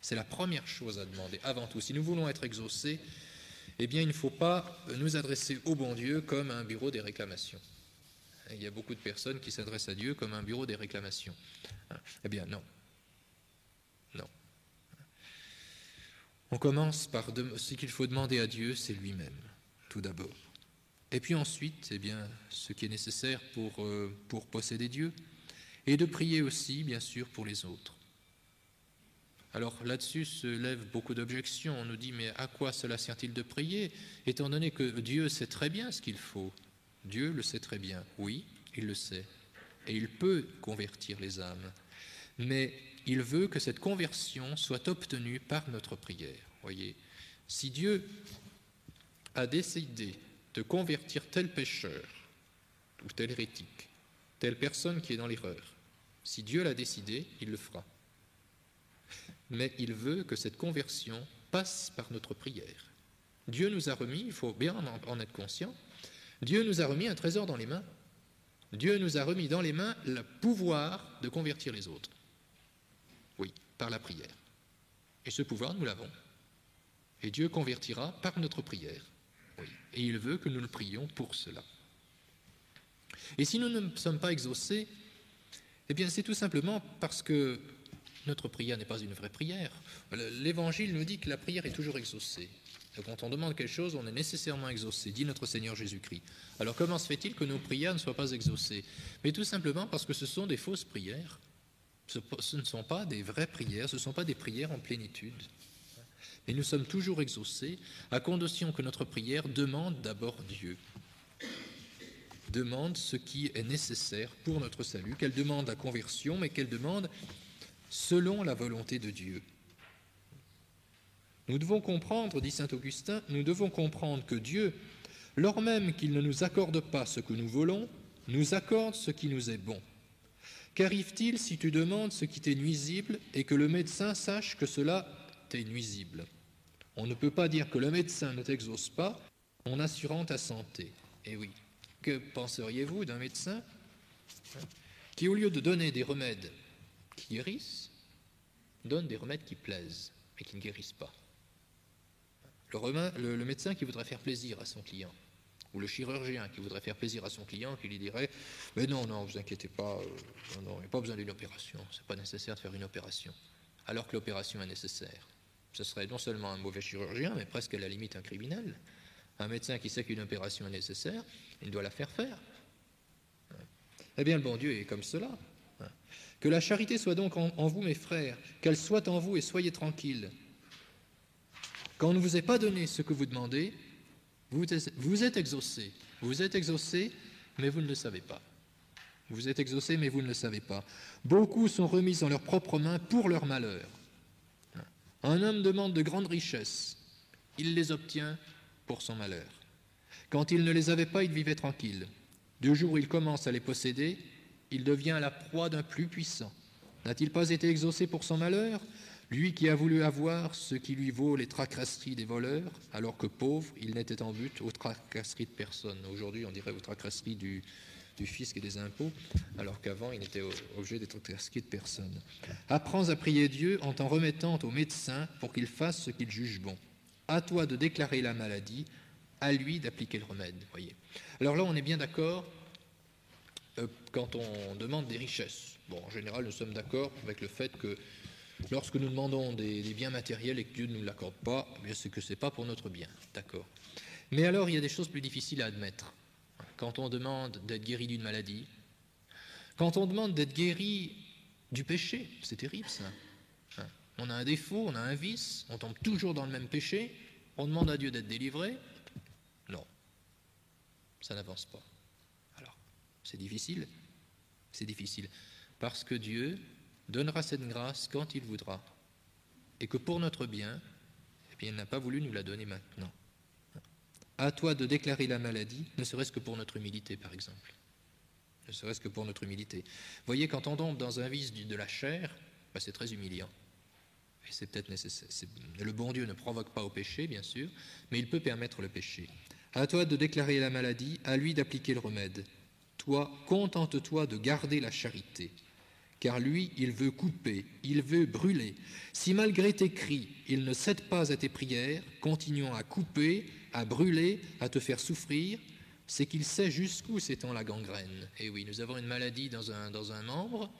C'est la première chose à demander, avant tout. Si nous voulons être exaucés, eh bien, il ne faut pas nous adresser au bon Dieu comme à un bureau des réclamations. Il y a beaucoup de personnes qui s'adressent à Dieu comme un bureau des réclamations. Eh bien, non. Non. On commence par ce qu'il faut demander à Dieu, c'est lui-même, tout d'abord. Et puis ensuite, eh bien, ce qui est nécessaire pour posséder Dieu, et de prier aussi, bien sûr, pour les autres. Alors là-dessus se lèvent beaucoup d'objections. On nous dit, mais à quoi cela sert-il de prier, étant donné que Dieu sait très bien ce qu'il faut? Dieu le sait très bien, oui, il le sait. Et il peut convertir les âmes. Mais il veut que cette conversion soit obtenue par notre prière. Voyez, si Dieu a décidé de convertir tel pécheur, ou tel hérétique, telle personne qui est dans l'erreur, si Dieu l'a décidé, il le fera. Mais il veut que cette conversion passe par notre prière. Dieu nous a remis, il faut bien en être conscient, Dieu nous a remis un trésor dans les mains. Dieu nous a remis dans les mains le pouvoir de convertir les autres. Oui, par la prière. Et ce pouvoir, nous l'avons. Et Dieu convertira par notre prière. Oui. Et il veut que nous le prions pour cela. Et si nous ne sommes pas exaucés, eh bien c'est tout simplement parce que notre prière n'est pas une vraie prière. L'Évangile nous dit que la prière est toujours exaucée. Et quand on demande quelque chose, on est nécessairement exaucé, dit notre Seigneur Jésus-Christ. Alors comment se fait-il que nos prières ne soient pas exaucées? Mais tout simplement parce que ce sont des fausses prières. Ce ne sont pas des vraies prières, ce ne sont pas des prières en plénitude. Et nous sommes toujours exaucés à condition que notre prière demande d'abord Dieu. Demande ce qui est nécessaire pour notre salut, qu'elle demande la conversion, mais qu'elle demande selon la volonté de Dieu. Nous devons comprendre, dit saint Augustin, nous devons comprendre que Dieu, lors même qu'il ne nous accorde pas ce que nous voulons, nous accorde ce qui nous est bon. Qu'arrive-t-il si tu demandes ce qui t'est nuisible et que le médecin sache que cela t'est nuisible? On ne peut pas dire que le médecin ne t'exauce pas en assurant ta santé. Eh oui, que penseriez-vous d'un médecin qui, au lieu de donner des remèdes qui guérissent, donne des remèdes qui plaisent, mais qui ne guérissent pas? Le médecin qui voudrait faire plaisir à son client, ou le chirurgien qui voudrait faire plaisir à son client, qui lui dirait « Mais non, vous inquiétez pas, il n'y a pas besoin d'une opération, ce n'est pas nécessaire de faire une opération. » Alors que l'opération est nécessaire. Ce serait non seulement un mauvais chirurgien, mais presque à la limite un criminel. Un médecin qui sait qu'une opération est nécessaire, il doit la faire faire. Eh bien, le bon Dieu est comme cela. Que la charité soit donc en vous, mes frères, qu'elle soit en vous et soyez tranquilles. Quand on ne vous est pas donné ce que vous demandez, vous êtes exaucés. Vous êtes exaucés, mais vous ne le savez pas. Vous êtes exaucés, mais vous ne le savez pas. Beaucoup sont remis en leurs propres mains pour leur malheur. Un homme demande de grandes richesses. Il les obtient pour son malheur. Quand il ne les avait pas, il vivait tranquille. Du jour où il commence à les posséder, il devient la proie d'un plus puissant. N'a-t-il pas été exaucé pour son malheur? Lui qui a voulu avoir ce qui lui vaut les tracasseries des voleurs, alors que pauvre, il n'était en but aux tracasseries de personne. Aujourd'hui, on dirait aux tracasseries du fisc et des impôts, alors qu'avant, il n'était objet des tracasseries de personne. Apprends à prier Dieu en t'en remettant au médecin pour qu'il fasse ce qu'il juge bon. À toi de déclarer la maladie, à lui d'appliquer le remède. Voyez. Alors là, on est bien d'accord quand on demande des richesses. Bon, en général, nous sommes d'accord avec le fait que lorsque nous demandons des biens matériels et que Dieu ne nous l'accorde pas, eh bien c'est que ce n'est pas pour notre bien, d'accord. Mais alors, il y a des choses plus difficiles à admettre. Quand on demande d'être guéri d'une maladie, quand on demande d'être guéri du péché, c'est terrible ça. On a un défaut, on a un vice, on tombe toujours dans le même péché, on demande à Dieu d'être délivré. Non, ça n'avance pas. Alors, c'est difficile, parce que Dieu donnera cette grâce quand il voudra, et que pour notre bien, eh bien, il n'a pas voulu nous la donner maintenant. À toi de déclarer la maladie, ne serait-ce que pour notre humilité, par exemple. Ne serait-ce que pour notre humilité. Vous voyez, quand on tombe dans un vice de la chair, c'est très humiliant. Et c'est peut-être nécessaire. Le bon Dieu ne provoque pas au péché, bien sûr, mais il peut permettre le péché. À toi de déclarer la maladie, à lui d'appliquer le remède. Toi, contente-toi de garder la charité. Car lui, il veut couper, il veut brûler. Si malgré tes cris, il ne cède pas à tes prières, continuant à couper, à brûler, à te faire souffrir, c'est qu'il sait jusqu'où s'étend la gangrène. Et oui, nous avons une maladie dans un membre,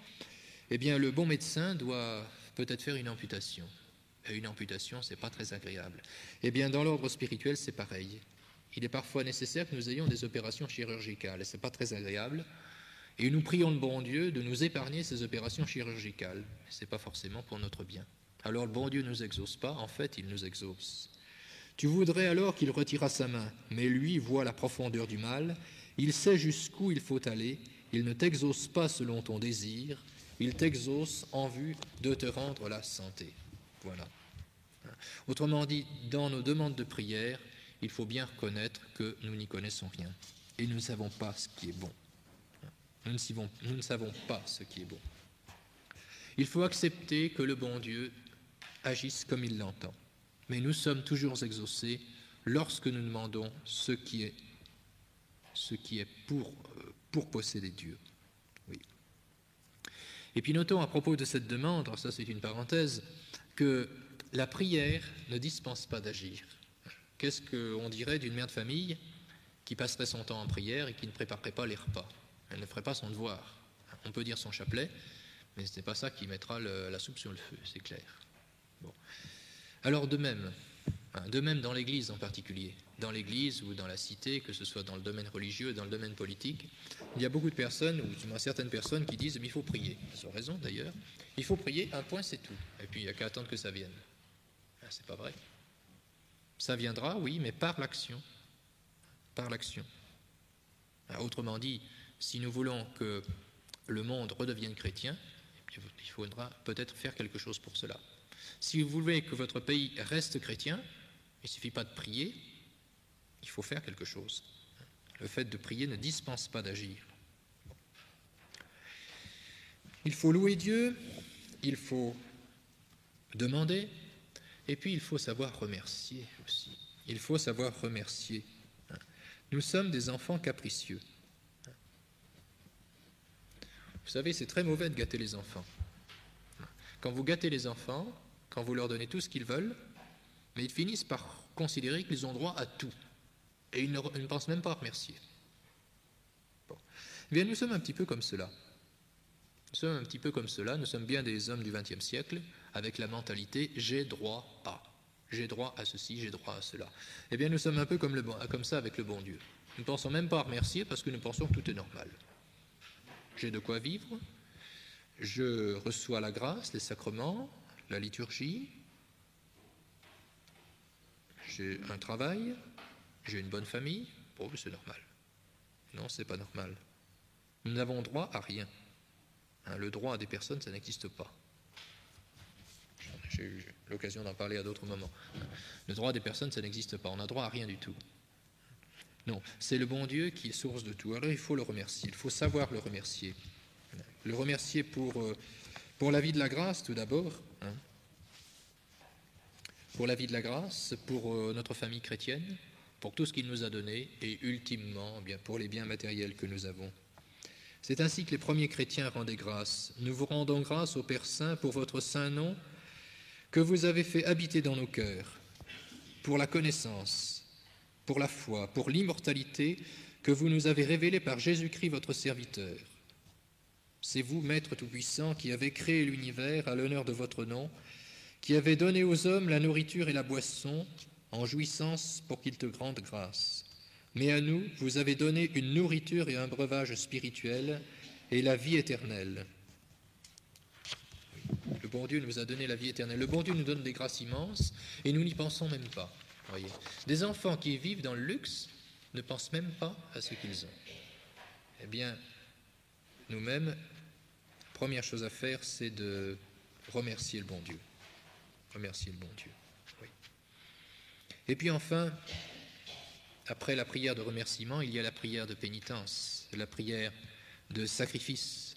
eh bien le bon médecin doit peut-être faire une amputation. Et une amputation, c'est pas très agréable. Eh bien dans l'ordre spirituel, c'est pareil. Il est parfois nécessaire que nous ayons des opérations chirurgicales, et c'est pas très agréable. Et nous prions le bon Dieu de nous épargner ces opérations chirurgicales. Ce n'est pas forcément pour notre bien. Alors le bon Dieu ne nous exauce pas, en fait il nous exauce. Tu voudrais alors qu'il retirât sa main, mais lui voit la profondeur du mal, il sait jusqu'où il faut aller, il ne t'exauce pas selon ton désir, il t'exauce en vue de te rendre la santé. Voilà. Autrement dit, dans nos demandes de prière, il faut bien reconnaître que nous n'y connaissons rien et nous ne savons pas ce qui est bon. Nous ne savons pas ce qui est bon. Il faut accepter que le bon Dieu agisse comme il l'entend. Mais nous sommes toujours exaucés lorsque nous demandons ce qui est pour posséder Dieu. Oui. Et puis notons à propos de cette demande, alors ça c'est une parenthèse, que la prière ne dispense pas d'agir. Qu'est-ce qu'on dirait d'une mère de famille qui passerait son temps en prière et qui ne préparerait pas les repas? Elle ne ferait pas son devoir. On peut dire son chapelet, Mais ce n'est pas ça qui mettra la soupe sur le feu, c'est clair. Bon. Alors de même dans l'Église en particulier, dans l'Église ou dans la cité, que ce soit dans le domaine religieux, dans le domaine politique, il y a beaucoup de personnes, ou du moins certaines personnes qui disent « mais il faut prier ». Elles ont raison d'ailleurs. Il faut prier, un point c'est tout. Et puis il n'y a qu'à attendre que ça vienne. C'est pas vrai. Ça viendra, oui, mais par l'action. Par l'action. Autrement dit, si nous voulons que le monde redevienne chrétien, il faudra peut-être faire quelque chose pour cela. Si vous voulez que votre pays reste chrétien, il ne suffit pas de prier, il faut faire quelque chose. Le fait de prier ne dispense pas d'agir. Il faut louer Dieu, il faut demander, et puis il faut savoir remercier aussi. Il faut savoir remercier. Nous sommes des enfants capricieux. Vous savez, c'est très mauvais de gâter les enfants. Quand vous gâtez les enfants, quand vous leur donnez tout ce qu'ils veulent, mais ils finissent par considérer qu'ils ont droit à tout. Et ils ne pensent même pas à remercier. Bon. Eh bien, nous sommes un petit peu comme cela. Nous sommes un petit peu comme cela. Nous sommes bien des hommes du XXe siècle, avec la mentalité « j'ai droit à ». J'ai droit à ceci, j'ai droit à cela. Eh bien, nous sommes un peu comme ça avec le bon Dieu. Nous ne pensons même pas à remercier parce que nous pensons que tout est normal. J'ai de quoi vivre, je reçois la grâce, les sacrements, la liturgie, j'ai un travail, j'ai une bonne famille, bon, c'est normal. Non, c'est pas normal. Nous n'avons droit à rien. Le droit à des personnes, ça n'existe pas. J'ai eu l'occasion d'en parler à d'autres moments. Le droit des personnes, ça n'existe pas. On n'a droit à rien du tout. Non, c'est le bon Dieu qui est source de tout. Alors il faut le remercier, il faut savoir le remercier. Le remercier pour la vie de la grâce, tout d'abord. Pour la vie de la grâce, pour notre famille chrétienne, pour tout ce qu'il nous a donné, et ultimement, bien, pour les biens matériels que nous avons. C'est ainsi que les premiers chrétiens rendaient grâce. Nous vous rendons grâce au Père Saint pour votre saint nom, que vous avez fait habiter dans nos cœurs, pour la connaissance, pour la foi, pour l'immortalité que vous nous avez révélée par Jésus-Christ votre serviteur. C'est vous, Maître Tout-Puissant, qui avez créé l'univers à l'honneur de votre nom, qui avez donné aux hommes la nourriture et la boisson en jouissance pour qu'ils te rendent grâce. Mais à nous, vous avez donné une nourriture et un breuvage spirituel et la vie éternelle. Le bon Dieu nous a donné la vie éternelle. Le bon Dieu nous donne des grâces immenses et nous n'y pensons même pas. Voyez. Des enfants qui vivent dans le luxe ne pensent même pas à ce qu'ils ont. Eh bien, nous-mêmes, première chose à faire, c'est de remercier le bon Dieu. Remercier le bon Dieu. Oui. Et puis enfin, après la prière de remerciement, il y a la prière de pénitence, la prière de sacrifice.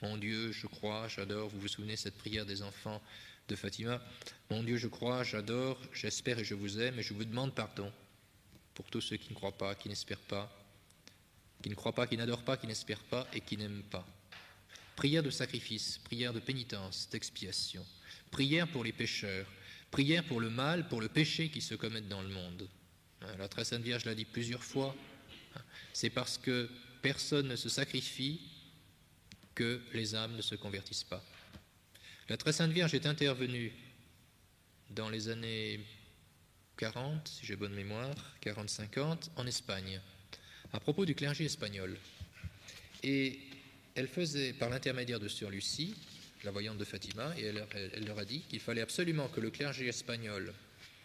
Mon Dieu, je crois, j'adore. Vous vous souvenez cette prière des enfants de Fatima? Mon Dieu, je crois, j'adore, j'espère et je vous aime, et je vous demande pardon pour tous ceux qui ne croient pas, qui n'espèrent pas, qui ne croient pas, qui n'adorent pas, qui n'espèrent pas et qui n'aiment pas. Prière de sacrifice, prière de pénitence, d'expiation, prière pour les pécheurs, prière pour le mal, pour le péché qui se commettent dans le monde. La Très Sainte Vierge l'a dit plusieurs fois, c'est parce que personne ne se sacrifie que les âmes ne se convertissent pas. La Très Sainte Vierge est intervenue dans les années 40, si j'ai bonne mémoire, 40-50, en Espagne, à propos du clergé espagnol. Et elle faisait, par l'intermédiaire de Sœur Lucie, la voyante de Fatima, et elle leur a dit qu'il fallait absolument que le clergé espagnol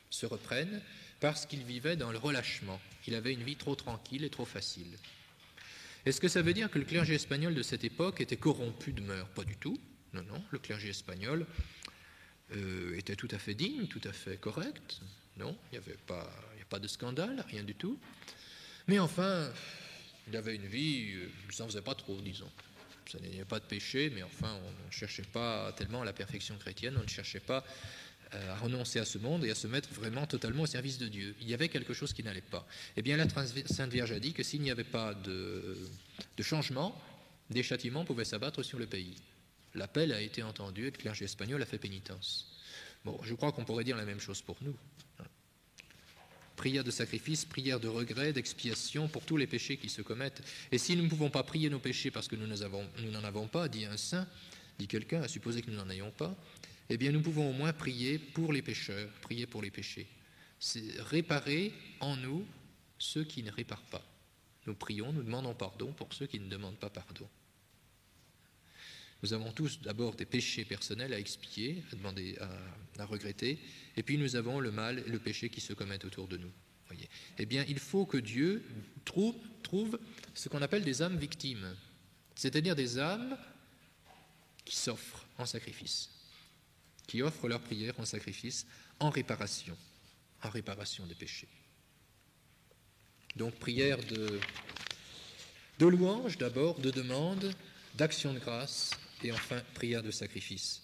se reprenne parce qu'il vivait dans le relâchement. Il avait une vie trop tranquille et trop facile. Est-ce que ça veut dire que le clergé espagnol de cette époque était corrompu de mœurs? Pas du tout. Non, non, le clergé espagnol était tout à fait digne, tout à fait correct. Non, il n'y a pas de scandale, rien du tout. Mais enfin, il avait une vie, il s'en faisait pas trop, disons. Ça n'était pas de péché, mais enfin, on ne cherchait pas tellement à la perfection chrétienne, on ne cherchait pas à renoncer à ce monde et à se mettre vraiment totalement au service de Dieu. Il y avait quelque chose qui n'allait pas. Eh bien, la Sainte Vierge a dit que s'il n'y avait pas de changement, des châtiments pouvaient s'abattre sur le pays. L'appel a été entendu et le clergé espagnol a fait pénitence. Bon, je crois qu'on pourrait dire la même chose pour nous. Prière de sacrifice, prière de regret, d'expiation pour tous les péchés qui se commettent. Et si nous ne pouvons pas prier nos péchés parce que nous n'en avons pas, dit un saint, dit quelqu'un, à supposer que nous n'en ayons pas, eh bien nous pouvons au moins prier pour les pécheurs, prier pour les péchés. C'est réparer en nous ceux qui ne réparent pas. Nous prions, nous demandons pardon pour ceux qui ne demandent pas pardon. Nous avons tous d'abord des péchés personnels à expier, à demander, à regretter, et puis nous avons le mal et le péché qui se commettent autour de nous. Voyez. Eh bien, il faut que Dieu trouve ce qu'on appelle des âmes victimes, c'est-à-dire des âmes qui s'offrent en sacrifice, qui offrent leur prière en sacrifice, en réparation des péchés. Donc, prière de louange d'abord, de demande, d'action de grâce, et enfin, prière de sacrifice.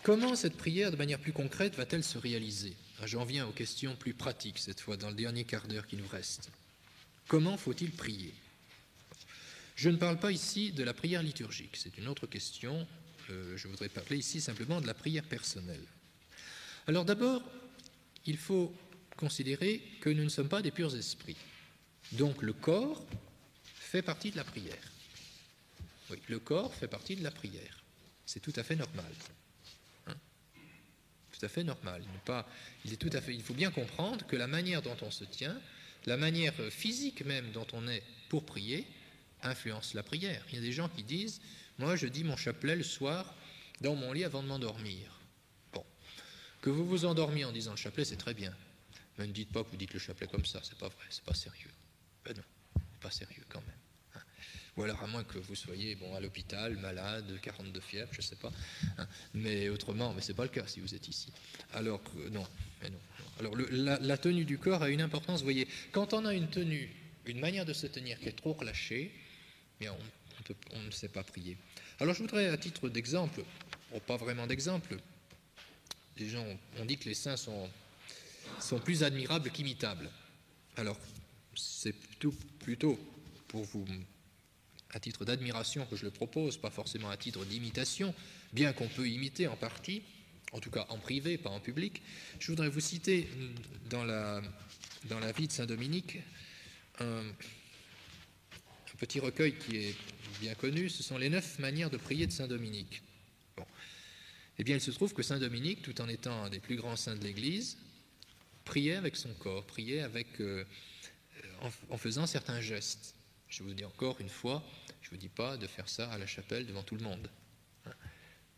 Comment cette prière, de manière plus concrète, va-t-elle se réaliser ? J'en viens aux questions plus pratiques, cette fois, dans le dernier quart d'heure qui nous reste. Comment faut-il prier ? Je ne parle pas ici de la prière liturgique, c'est une autre question. Je voudrais parler ici simplement de la prière personnelle. Alors d'abord, il faut considérer que nous ne sommes pas des purs esprits. Donc le corps fait partie de la prière. Oui, le corps fait partie de la prière. C'est tout à fait normal. Tout à fait normal. Il faut bien comprendre que la manière dont on se tient, la manière physique même dont on est pour prier, influence la prière. Il y a des gens qui disent « Moi, je dis mon chapelet le soir dans mon lit avant de m'endormir. » Bon, que vous vous endormiez en disant le chapelet, c'est très bien. Mais ne dites pas que vous dites le chapelet comme ça, c'est pas vrai, c'est pas sérieux. Ben non, c'est pas sérieux quand même. Ou alors à moins que vous soyez à l'hôpital, malade, 42 fièvre, je ne sais pas. Mais autrement, mais ce n'est pas le cas si vous êtes ici. Alors non. Alors la tenue du corps a une importance, vous voyez. Quand on a une tenue, une manière de se tenir qui est trop relâchée, bien on ne sait pas prier. Alors je voudrais, à titre d'exemple, pas vraiment d'exemple, les gens ont dit que les saints sont plus admirables qu'imitables. Alors c'est plutôt pour vous, à titre d'admiration que je le propose, pas forcément à titre d'imitation, bien qu'on peut imiter en partie, en tout cas en privé, pas en public. Je voudrais vous citer dans la vie de saint Dominique un petit recueil qui est bien connu, ce sont les 9 manières de prier de saint Dominique. Bon. Eh bien, il se trouve que saint Dominique, tout en étant un des plus grands saints de l'Église, priait avec son corps, priait en faisant certains gestes. Je vous dis encore une fois, je ne vous dis pas de faire ça à la chapelle devant tout le monde.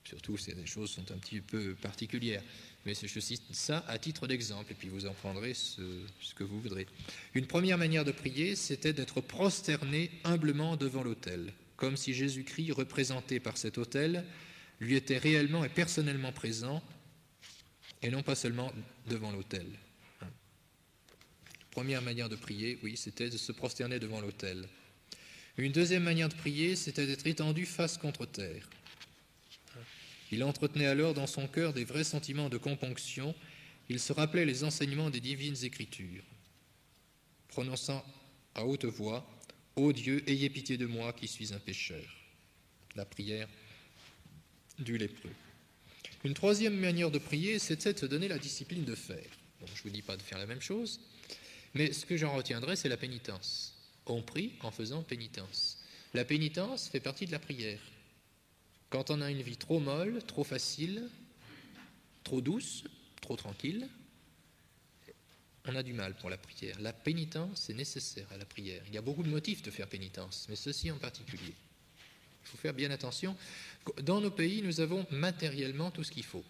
Surtout si les choses sont un petit peu particulières. Mais je cite ça à titre d'exemple, et puis vous en prendrez ce que vous voudrez. Une première manière de prier, c'était d'être prosterné humblement devant l'autel, comme si Jésus-Christ, représenté par cet autel, lui était réellement et personnellement présent, et non pas seulement devant l'autel. Première manière de prier, oui, c'était de se prosterner devant l'autel. Une deuxième manière de prier, c'était d'être étendu face contre terre. Il entretenait alors dans son cœur des vrais sentiments de componction. Il se rappelait les enseignements des divines Écritures, prononçant à haute voix « Ô Dieu, ayez pitié de moi qui suis un pécheur ». La prière du lépreux. Une troisième manière de prier, c'était de se donner la discipline de faire. Bon, je ne vous dis pas de faire la même chose, mais ce que j'en retiendrai, c'est la pénitence. On prie en faisant pénitence. La pénitence fait partie de la prière. Quand on a une vie trop molle, trop facile, trop douce, trop tranquille, on a du mal pour la prière. La pénitence est nécessaire à la prière. Il y a beaucoup de motifs de faire pénitence, mais ceci en particulier. Il faut faire bien attention. Dans nos pays, nous avons matériellement tout ce qu'il faut.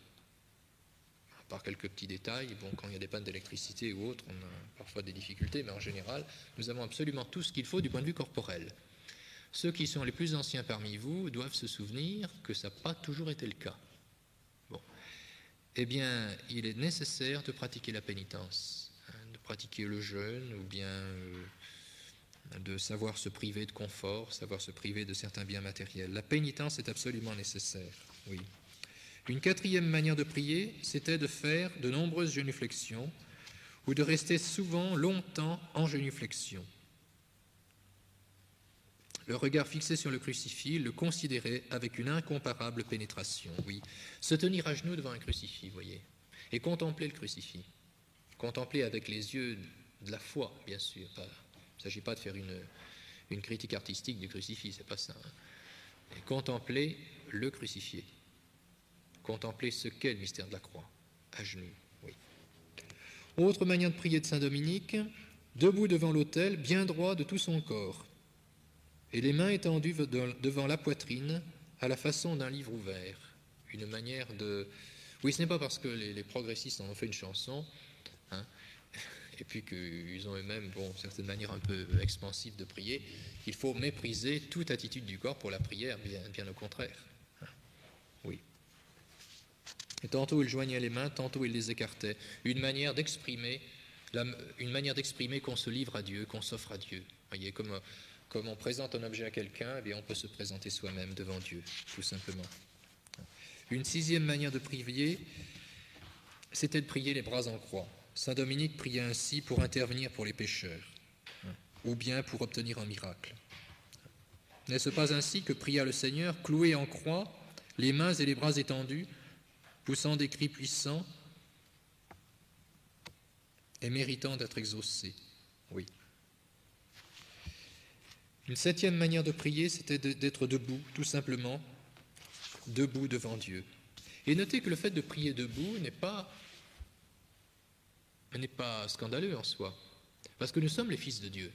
À part quelques petits détails, quand il y a des pannes d'électricité ou autres, on a parfois des difficultés, mais en général, nous avons absolument tout ce qu'il faut du point de vue corporel. Ceux qui sont les plus anciens parmi vous doivent se souvenir que ça n'a pas toujours été le cas. Bon. Eh bien, il est nécessaire de pratiquer la pénitence, de pratiquer le jeûne, ou bien de savoir se priver de confort, savoir se priver de certains biens matériels. La pénitence est absolument nécessaire, oui. Une quatrième manière de prier, c'était de faire de nombreuses génuflexions ou de rester souvent longtemps en génuflexion. Le regard fixé sur le crucifix, le considérer avec une incomparable pénétration, oui. Se tenir à genoux devant un crucifix, voyez, et contempler le crucifix. Contempler avec les yeux de la foi, bien sûr. Il ne s'agit pas de faire une critique artistique du crucifix, c'est pas ça. Et contempler le crucifié. Contempler ce qu'est le mystère de la croix, à genoux, oui. Autre manière de prier de saint Dominique, debout devant l'autel, bien droit de tout son corps, et les mains étendues devant la poitrine, à la façon d'un livre ouvert. Une manière de... Oui, ce n'est pas parce que les progressistes en ont fait une chanson, hein, et puis qu'ils ont eux-mêmes, bon, certaine manière un peu expansive de prier, qu'il faut mépriser toute attitude du corps pour la prière, bien au contraire. Oui. Et tantôt il joignait les mains, tantôt il les écartait. Une manière d'exprimer qu'on se livre à Dieu, qu'on s'offre à Dieu. Vous voyez, comme on présente un objet à quelqu'un, eh bien on peut se présenter soi-même devant Dieu, tout simplement. Une sixième manière de prier, c'était de prier les bras en croix. Saint Dominique priait ainsi pour intervenir pour les pécheurs, ou bien pour obtenir un miracle. N'est-ce pas ainsi que pria le Seigneur, cloué en croix, les mains et les bras étendus, poussant des cris puissants et méritant d'être exaucé? Oui. Une septième manière de prier, c'était d'être debout, tout simplement, debout devant Dieu. Et notez que le fait de prier debout n'est pas scandaleux en soi, parce que nous sommes les fils de Dieu.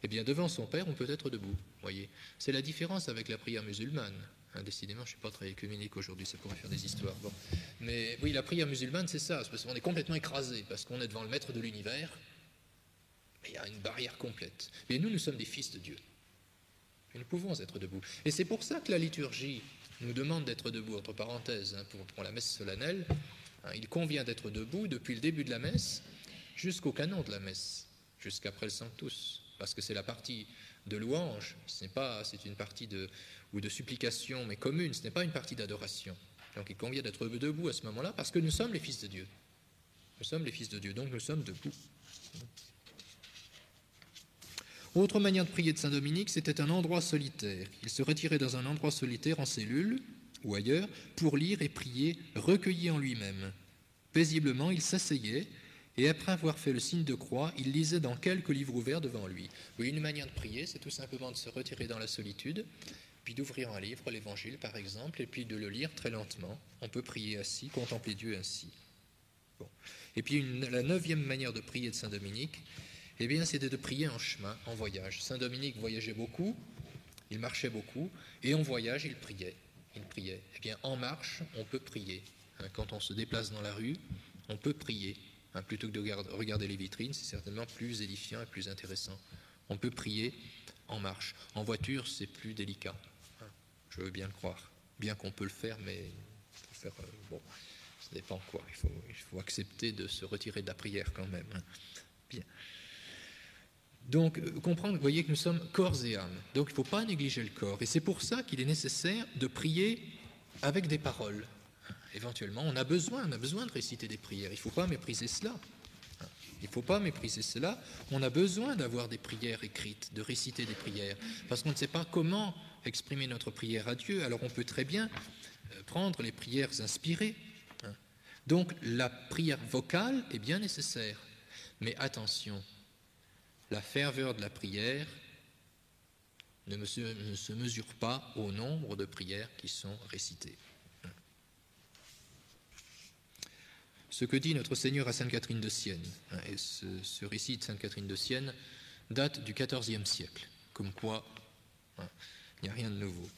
Eh bien, devant son Père, on peut être debout, voyez. C'est la différence avec la prière musulmane. Décidément, je ne suis pas très œcuménique aujourd'hui, ça pourrait faire des histoires. Bon. Mais oui, la prière musulmane, c'est ça, c'est parce qu'on est complètement écrasé, parce qu'on est devant le maître de l'univers, mais il y a une barrière complète. Mais nous sommes des fils de Dieu. Et nous pouvons être debout. Et c'est pour ça que la liturgie nous demande d'être debout, entre parenthèses, pour la messe solennelle. Il convient d'être debout depuis le début de la messe jusqu'au canon de la messe, jusqu'après le Sanctus, parce que c'est la partie de louange, c'est une partie de supplication, mais commune, ce n'est pas une partie d'adoration. Donc il convient d'être debout à ce moment-là, parce que nous sommes les fils de Dieu. Nous sommes les fils de Dieu, donc nous sommes debout. Autre manière de prier de saint Dominique, c'était un endroit solitaire. Il se retirait dans un endroit solitaire, en cellule ou ailleurs, pour lire et prier, recueilli en lui-même. Paisiblement, il s'asseyait, et après avoir fait le signe de croix, il lisait dans quelques livres ouverts devant lui. Oui, une manière de prier, c'est tout simplement de se retirer dans la solitude, puis d'ouvrir un livre, l'Évangile par exemple, et puis de le lire très lentement. On peut prier ainsi, contempler Dieu ainsi. Bon. Et puis la neuvième manière de prier de saint Dominique, eh bien, c'était de prier en chemin, en voyage. Saint Dominique voyageait beaucoup, il marchait beaucoup, et en voyage, il priait. Eh bien, en marche, on peut prier. Quand on se déplace dans la rue, on peut prier. Plutôt que de regarder les vitrines, c'est certainement plus édifiant et plus intéressant. On peut prier en marche. En voiture, c'est plus délicat. Je veux bien le croire. Bien qu'on peut le faire, mais il faut faire... bon, ça dépend quoi. Il faut accepter de se retirer de la prière quand même. Bien. Donc, comprendre, vous voyez que nous sommes corps et âme. Donc, il ne faut pas négliger le corps. Et c'est pour ça qu'il est nécessaire de prier avec des paroles. Éventuellement, on a besoin de réciter des prières. Il ne faut pas mépriser cela. On a besoin d'avoir des prières écrites, de réciter des prières. Parce qu'on ne sait pas comment exprimer notre prière à Dieu. Alors, on peut très bien prendre les prières inspirées. Donc, la prière vocale est bien nécessaire. Mais attention, la ferveur de la prière ne se mesure pas au nombre de prières qui sont récitées. Ce que dit notre Seigneur à Sainte Catherine de Sienne, et ce récit de Sainte Catherine de Sienne date du XIVe siècle, comme quoi il n'y a rien de nouveau.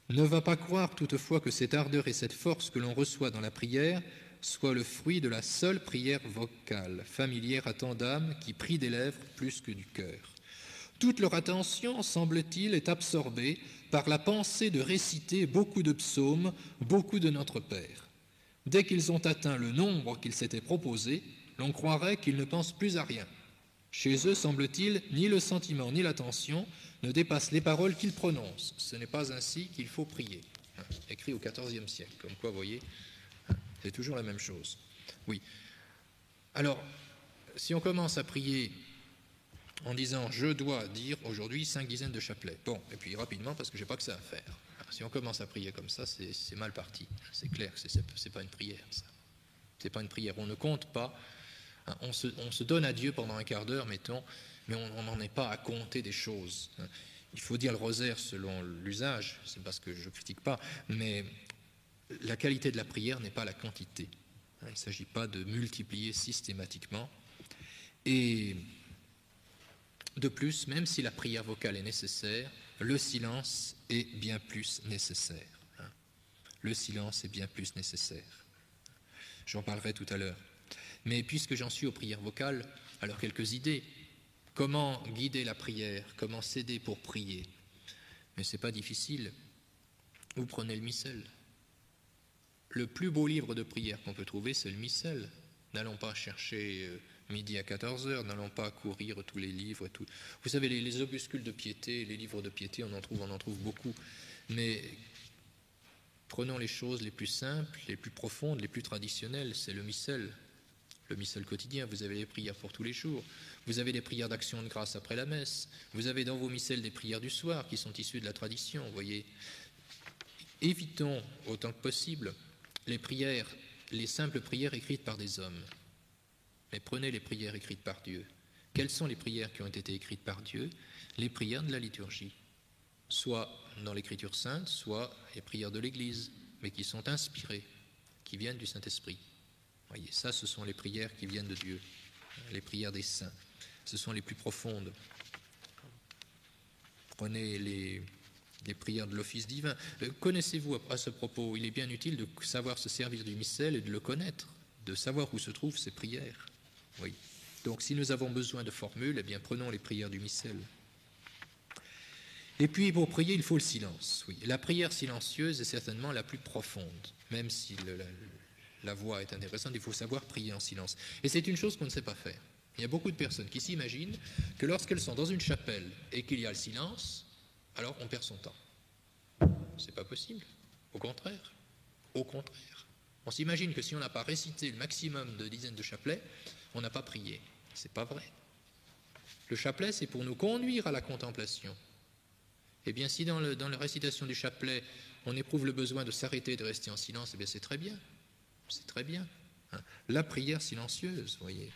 Ne va pas croire toutefois que cette ardeur et cette force que l'on reçoit dans la prière soit le fruit de la seule prière vocale, familière à tant d'âmes qui prient des lèvres plus que du cœur. Toute leur attention, semble-t-il, est absorbée par la pensée de réciter beaucoup de psaumes, beaucoup de Notre Père. Dès qu'ils ont atteint le nombre qu'ils s'étaient proposé, l'on croirait qu'ils ne pensent plus à rien. Chez eux, semble-t-il, ni le sentiment ni l'attention ne dépassent les paroles qu'ils prononcent. Ce n'est pas ainsi qu'il faut prier. Écrit au XIVe siècle, comme quoi, vous voyez, c'est toujours la même chose. Oui. Alors, si on commence à prier en disant « je dois dire aujourd'hui 5 dizaines de chapelets », bon, et puis rapidement, parce que je n'ai pas que ça à faire. Si on commence à prier comme ça, c'est mal parti. C'est clair que c'est pas une prière, ça. C'est pas une prière. On ne compte pas On se donne à Dieu pendant un quart d'heure, mettons, mais on n'en est pas à compter des choses. Il faut dire le rosaire selon l'usage, c'est parce que je ne critique pas, mais la qualité de la prière n'est pas la quantité. Il ne s'agit pas de multiplier systématiquement. Et de plus, même si la prière vocale est nécessaire, le silence est bien plus nécessaire. Le silence est bien plus nécessaire. J'en parlerai tout à l'heure. Mais puisque j'en suis aux prières vocales, alors quelques idées. Comment guider la prière? Comment s'aider pour prier? Mais ce n'est pas difficile. Vous prenez le missel. Le plus beau livre de prière qu'on peut trouver, c'est le missel. N'allons pas chercher midi à 14h, n'allons pas courir tous les livres. Tout. Vous savez, les opuscules de piété, les livres de piété, on en trouve beaucoup. Mais prenons les choses les plus simples, les plus profondes, les plus traditionnelles, c'est le missel quotidien. Vous avez les prières pour tous les jours, vous avez les prières d'action de grâce après la messe, vous avez dans vos missels des prières du soir qui sont issues de la tradition, vous voyez. Évitons autant que possible les simples prières écrites par des hommes, mais prenez les prières écrites par Dieu. Quelles sont les prières qui ont été écrites par Dieu? Les prières de la liturgie, soit dans l'Écriture sainte, soit les prières de l'Église, mais qui sont inspirées, qui viennent du Saint-Esprit. Voyez, ça, ce sont les prières qui viennent de Dieu, les prières des saints. Ce sont les plus profondes. Prenez les prières de l'office divin. Connaissez-vous à ce propos, il est bien utile de savoir se servir du missel et de le connaître, de savoir où se trouvent ces prières. Oui. Donc, si nous avons besoin de formules, eh bien, prenons les prières du missel. Et puis, pour prier, il faut le silence. Oui. La prière silencieuse est certainement la plus profonde, même si la voix est intéressante, il faut savoir prier en silence. Et c'est une chose qu'on ne sait pas faire. Il y a beaucoup de personnes qui s'imaginent que lorsqu'elles sont dans une chapelle et qu'il y a le silence, alors on perd son temps. C'est pas possible. Au contraire. On s'imagine que si on n'a pas récité le maximum de dizaines de chapelets, on n'a pas prié. C'est pas vrai. Le chapelet, c'est pour nous conduire à la contemplation. Eh bien, si dans la récitation du chapelet, on éprouve le besoin de s'arrêter et de rester en silence, eh bien, c'est très bien. C'est très bien. La prière silencieuse, vous voyez.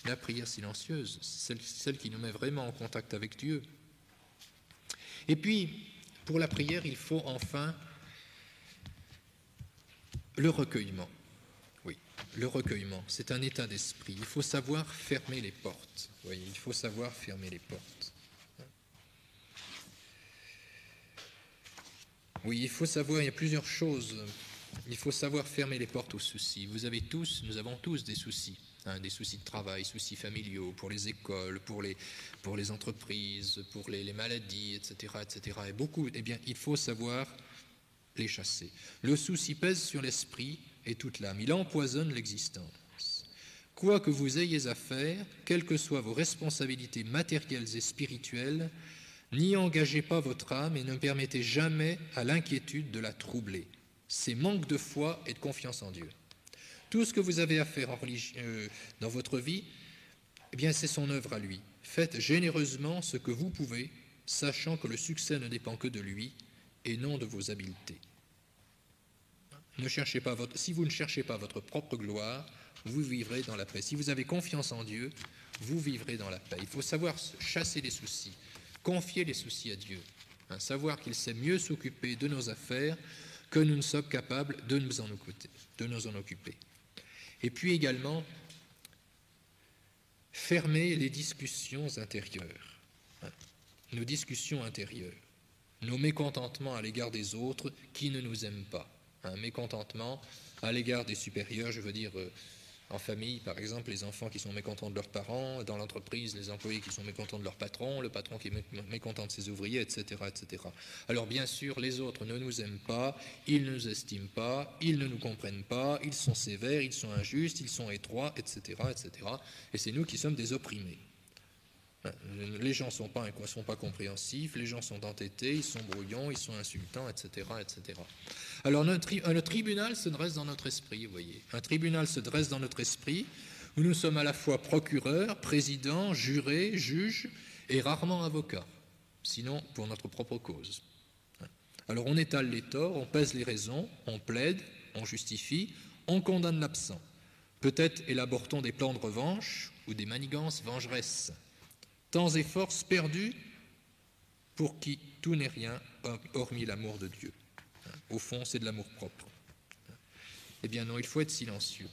La prière silencieuse, c'est celle qui nous met vraiment en contact avec Dieu. Et puis, pour la prière, il faut enfin le recueillement. Oui, le recueillement, c'est un état d'esprit. Il faut savoir fermer les portes. Vous voyez, il faut savoir fermer les portes. Oui, il faut savoir, il y a plusieurs choses. Il faut savoir fermer les portes aux soucis. Nous avons tous des soucis. Des soucis de travail, soucis familiaux, pour les écoles, pour les entreprises, pour les maladies, etc., etc. Et beaucoup, eh bien, il faut savoir les chasser. Le souci pèse sur l'esprit et toute l'âme. Il empoisonne l'existence. Quoi que vous ayez à faire, quelles que soient vos responsabilités matérielles et spirituelles, n'y engagez pas votre âme et ne permettez jamais à l'inquiétude de la troubler. C'est manque de foi et de confiance en Dieu. Tout ce que vous avez à faire dans votre vie, eh bien, c'est son œuvre à lui. Faites généreusement ce que vous pouvez, sachant que le succès ne dépend que de lui et non de vos habiletés. Si vous ne cherchez pas votre propre gloire, vous vivrez dans la paix. Si vous avez confiance en Dieu, vous vivrez dans la paix. Il faut savoir chasser les soucis, confier les soucis à Dieu, savoir qu'il sait mieux s'occuper de nos affaires que nous ne sommes capables de nous en occuper. Et puis également, fermer les discussions intérieures, nos discussions intérieures, nos mécontentements à l'égard des autres qui ne nous aiment pas. Un mécontentement à l'égard des supérieurs, je veux dire en famille, par exemple, les enfants qui sont mécontents de leurs parents, dans l'entreprise, les employés qui sont mécontents de leur patron, le patron qui est mécontent de ses ouvriers, etc., etc. Alors bien sûr, les autres ne nous aiment pas, ils ne nous estiment pas, ils ne nous comprennent pas, ils sont sévères, ils sont injustes, ils sont étroits, etc., etc. Et c'est nous qui sommes des opprimés. Les gens ne sont pas compréhensifs, les gens sont entêtés, ils sont brouillons, ils sont insultants, etc., etc. Alors le tribunal se dresse dans notre esprit, vous voyez. Un tribunal se dresse dans notre esprit où nous sommes à la fois procureurs, présidents, jurés, juges et rarement avocats, sinon pour notre propre cause. Alors on étale les torts, on pèse les raisons, on plaide, on justifie, on condamne l'absent. Peut-être élabore-t-on des plans de revanche ou des manigances vengeresses. Temps et forces perdus pour qui tout n'est rien hormis l'amour de Dieu. Au fond, c'est de l'amour-propre. Eh bien non, il faut être silencieux.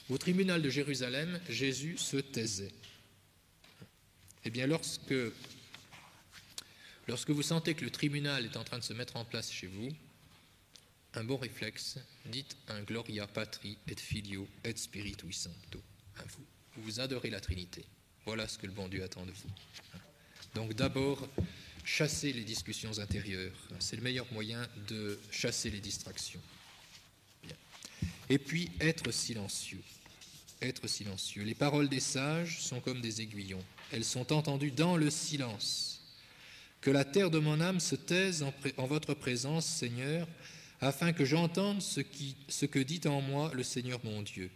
Au tribunal de Jérusalem, Jésus se taisait. Eh bien, lorsque vous sentez que le tribunal est en train de se mettre en place chez vous, un bon réflexe, dites un Gloria Patri et Filio et Spiritui Sancto. Vous adorez la Trinité. Voilà ce que le bon Dieu attend de vous. Donc d'abord, chasser les discussions intérieures. C'est le meilleur moyen de chasser les distractions. Bien. Et puis, être silencieux. Être silencieux. Les paroles des sages sont comme des aiguillons. Elles sont entendues dans le silence. Que la terre de mon âme se taise en votre présence, Seigneur, afin que j'entende ce que dit en moi le Seigneur mon Dieu.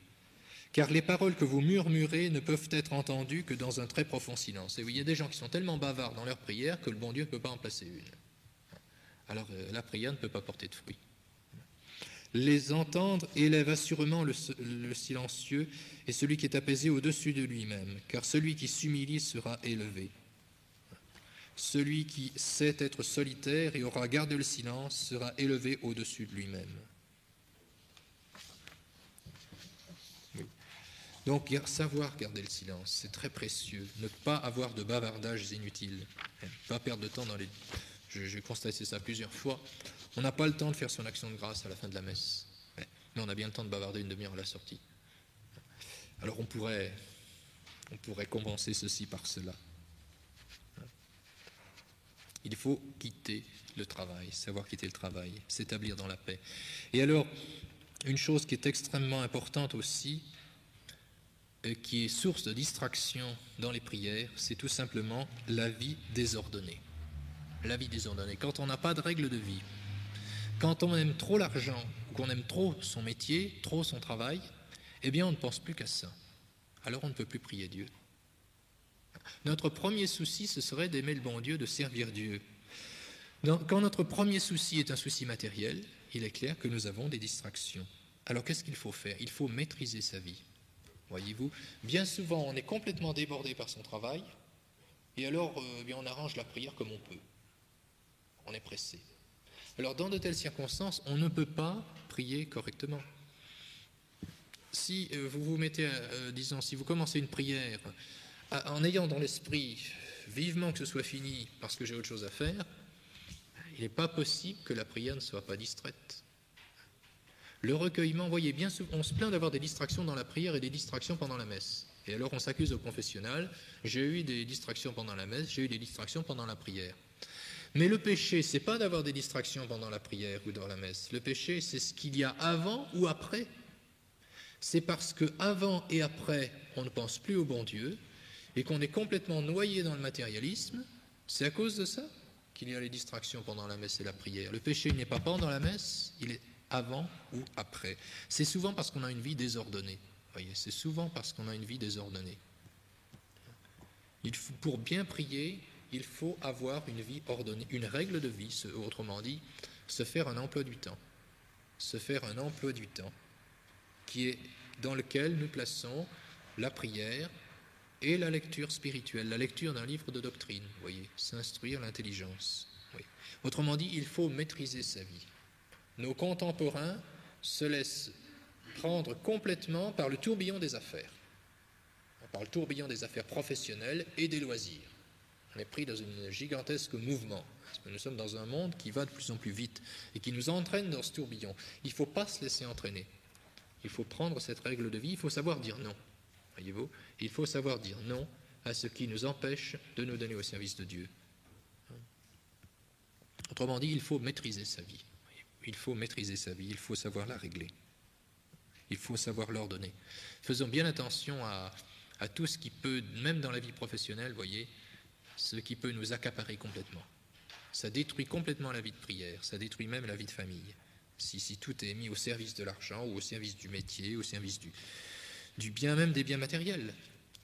Car les paroles que vous murmurez ne peuvent être entendues que dans un très profond silence. Et oui, il y a des gens qui sont tellement bavards dans leur prière que le bon Dieu ne peut pas en placer une. Alors la prière ne peut pas porter de fruit. Les entendre élève assurément le silencieux et celui qui est apaisé au-dessus de lui-même, car celui qui s'humilie sera élevé. Celui qui sait être solitaire et aura gardé le silence sera élevé au-dessus de lui-même. Oui. Donc, savoir garder le silence, c'est très précieux. Ne pas avoir de bavardages inutiles. Ne pas perdre de temps dans les... J'ai constaté ça plusieurs fois. On n'a pas le temps de faire son action de grâce à la fin de la messe. Mais on a bien le temps de bavarder une demi-heure à la sortie. Alors, on pourrait compenser ceci par cela. Il faut quitter le travail, savoir quitter le travail, s'établir dans la paix. Et alors, une chose qui est extrêmement importante aussi, qui est source de distraction dans les prières, c'est tout simplement la vie désordonnée. La vie désordonnée. Quand on n'a pas de règle de vie, quand on aime trop l'argent, ou qu'on aime trop son métier, trop son travail, eh bien on ne pense plus qu'à ça. Alors on ne peut plus prier Dieu. Notre premier souci, ce serait d'aimer le bon Dieu, de servir Dieu. Quand notre premier souci est un souci matériel, il est clair que nous avons des distractions. Alors qu'est-ce qu'il faut faire? Il faut maîtriser sa vie. Voyez-vous, bien souvent on est complètement débordé par son travail, et alors on arrange la prière comme on peut. On est pressé. Alors dans de telles circonstances, on ne peut pas prier correctement. Si vous vous mettez, disons, si vous commencez une prière en ayant dans l'esprit vivement que ce soit fini parce que j'ai autre chose à faire, il n'est pas possible que la prière ne soit pas distraite. Le recueillement, voyez bien, on se plaint d'avoir des distractions dans la prière et des distractions pendant la messe. Et alors on s'accuse au confessionnal, j'ai eu des distractions pendant la messe, j'ai eu des distractions pendant la prière. Mais le péché, c'est pas d'avoir des distractions pendant la prière ou dans la messe. Le péché, c'est ce qu'il y a avant ou après. C'est parce que avant et après, on ne pense plus au bon Dieu et qu'on est complètement noyé dans le matérialisme. C'est à cause de ça qu'il y a les distractions pendant la messe et la prière. Le péché n'est pas pendant la messe, il est avant ou après. C'est souvent parce qu'on a une vie désordonnée. Voyez, c'est souvent parce qu'on a une vie désordonnée. Pour bien prier, il faut avoir une vie ordonnée, une règle de vie, autrement dit, se faire un emploi du temps. Se faire un emploi du temps qui est dans lequel nous plaçons la prière et la lecture spirituelle, la lecture d'un livre de doctrine, vous voyez, s'instruire l'intelligence. Oui. Autrement dit, il faut maîtriser sa vie. Nos contemporains se laissent prendre complètement par le tourbillon des affaires, par le tourbillon des affaires professionnelles et des loisirs. On est pris dans un gigantesque mouvement, parce que nous sommes dans un monde qui va de plus en plus vite et qui nous entraîne dans ce tourbillon. Il ne faut pas se laisser entraîner. Il faut prendre cette règle de vie, il faut savoir dire non. Voyez-vous, il faut savoir dire non à ce qui nous empêche de nous donner au service de Dieu. Autrement dit, il faut maîtriser sa vie. Il faut maîtriser sa vie, il faut savoir la régler. Il faut savoir l'ordonner. Faisons bien attention à tout ce qui peut, même dans la vie professionnelle, voyez, ce qui peut nous accaparer complètement. Ça détruit complètement la vie de prière, ça détruit même la vie de famille. Si tout est mis au service de l'argent ou au service du métier, au service du bien, même des biens matériels.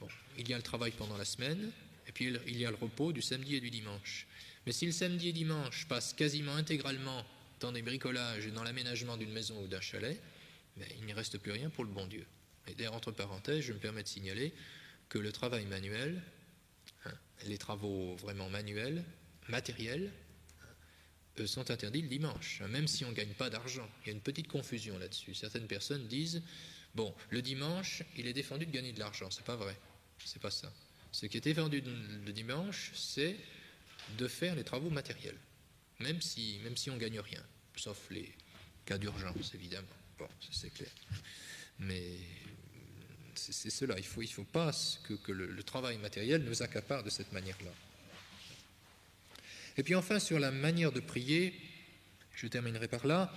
Bon, il y a le travail pendant la semaine, et puis il y a le repos du samedi et du dimanche. Mais si le samedi et dimanche passent quasiment intégralement dans des bricolages et dans l'aménagement d'une maison ou d'un chalet, mais il n'y reste plus rien pour le bon Dieu. Et d'ailleurs, entre parenthèses, je me permets de signaler que le travail manuel, les travaux vraiment manuels, matériels, sont interdits le dimanche, même si on ne gagne pas d'argent. Il y a une petite confusion là-dessus. Certaines personnes disent, bon, le dimanche, il est défendu de gagner de l'argent. C'est pas vrai, c'est pas ça. Ce qui est défendu le dimanche, c'est de faire les travaux matériels, même si on ne gagne rien, sauf les cas d'urgence, évidemment. Bon, c'est clair. Mais c'est cela, il faut pas que le travail matériel nous accapare de cette manière-là. Et puis enfin, sur la manière de prier, je terminerai par là,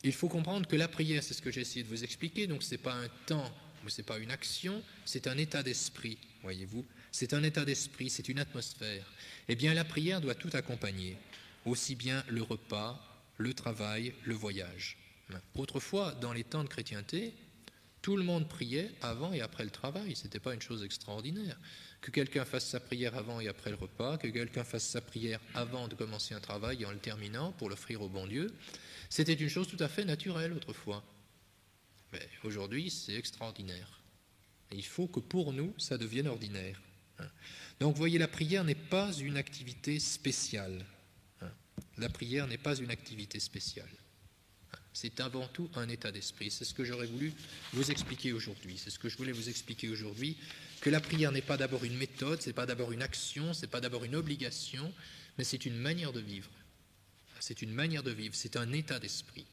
il faut comprendre que la prière, c'est ce que j'ai essayé de vous expliquer, donc ce n'est pas un temps, ou ce n'est pas une action, c'est un état d'esprit, voyez-vous, c'est un état d'esprit, c'est une atmosphère. Eh bien, la prière doit tout accompagner, aussi bien le repas, le travail, le voyage. Autrefois, dans les temps de chrétienté, tout le monde priait avant et après le travail, ce n'était pas une chose extraordinaire. Que quelqu'un fasse sa prière avant et après le repas, que quelqu'un fasse sa prière avant de commencer un travail et en le terminant pour l'offrir au bon Dieu, c'était une chose tout à fait naturelle autrefois. Mais aujourd'hui, c'est extraordinaire. Et il faut que pour nous, ça devienne ordinaire. Donc, vous voyez, la prière n'est pas une activité spéciale. La prière n'est pas une activité spéciale. C'est avant tout un état d'esprit. C'est ce que j'aurais voulu vous expliquer aujourd'hui. C'est ce que je voulais vous expliquer aujourd'hui, que la prière n'est pas d'abord une méthode, ce n'est pas d'abord une action, ce n'est pas d'abord une obligation, mais c'est une manière de vivre. C'est une manière de vivre, c'est un état d'esprit.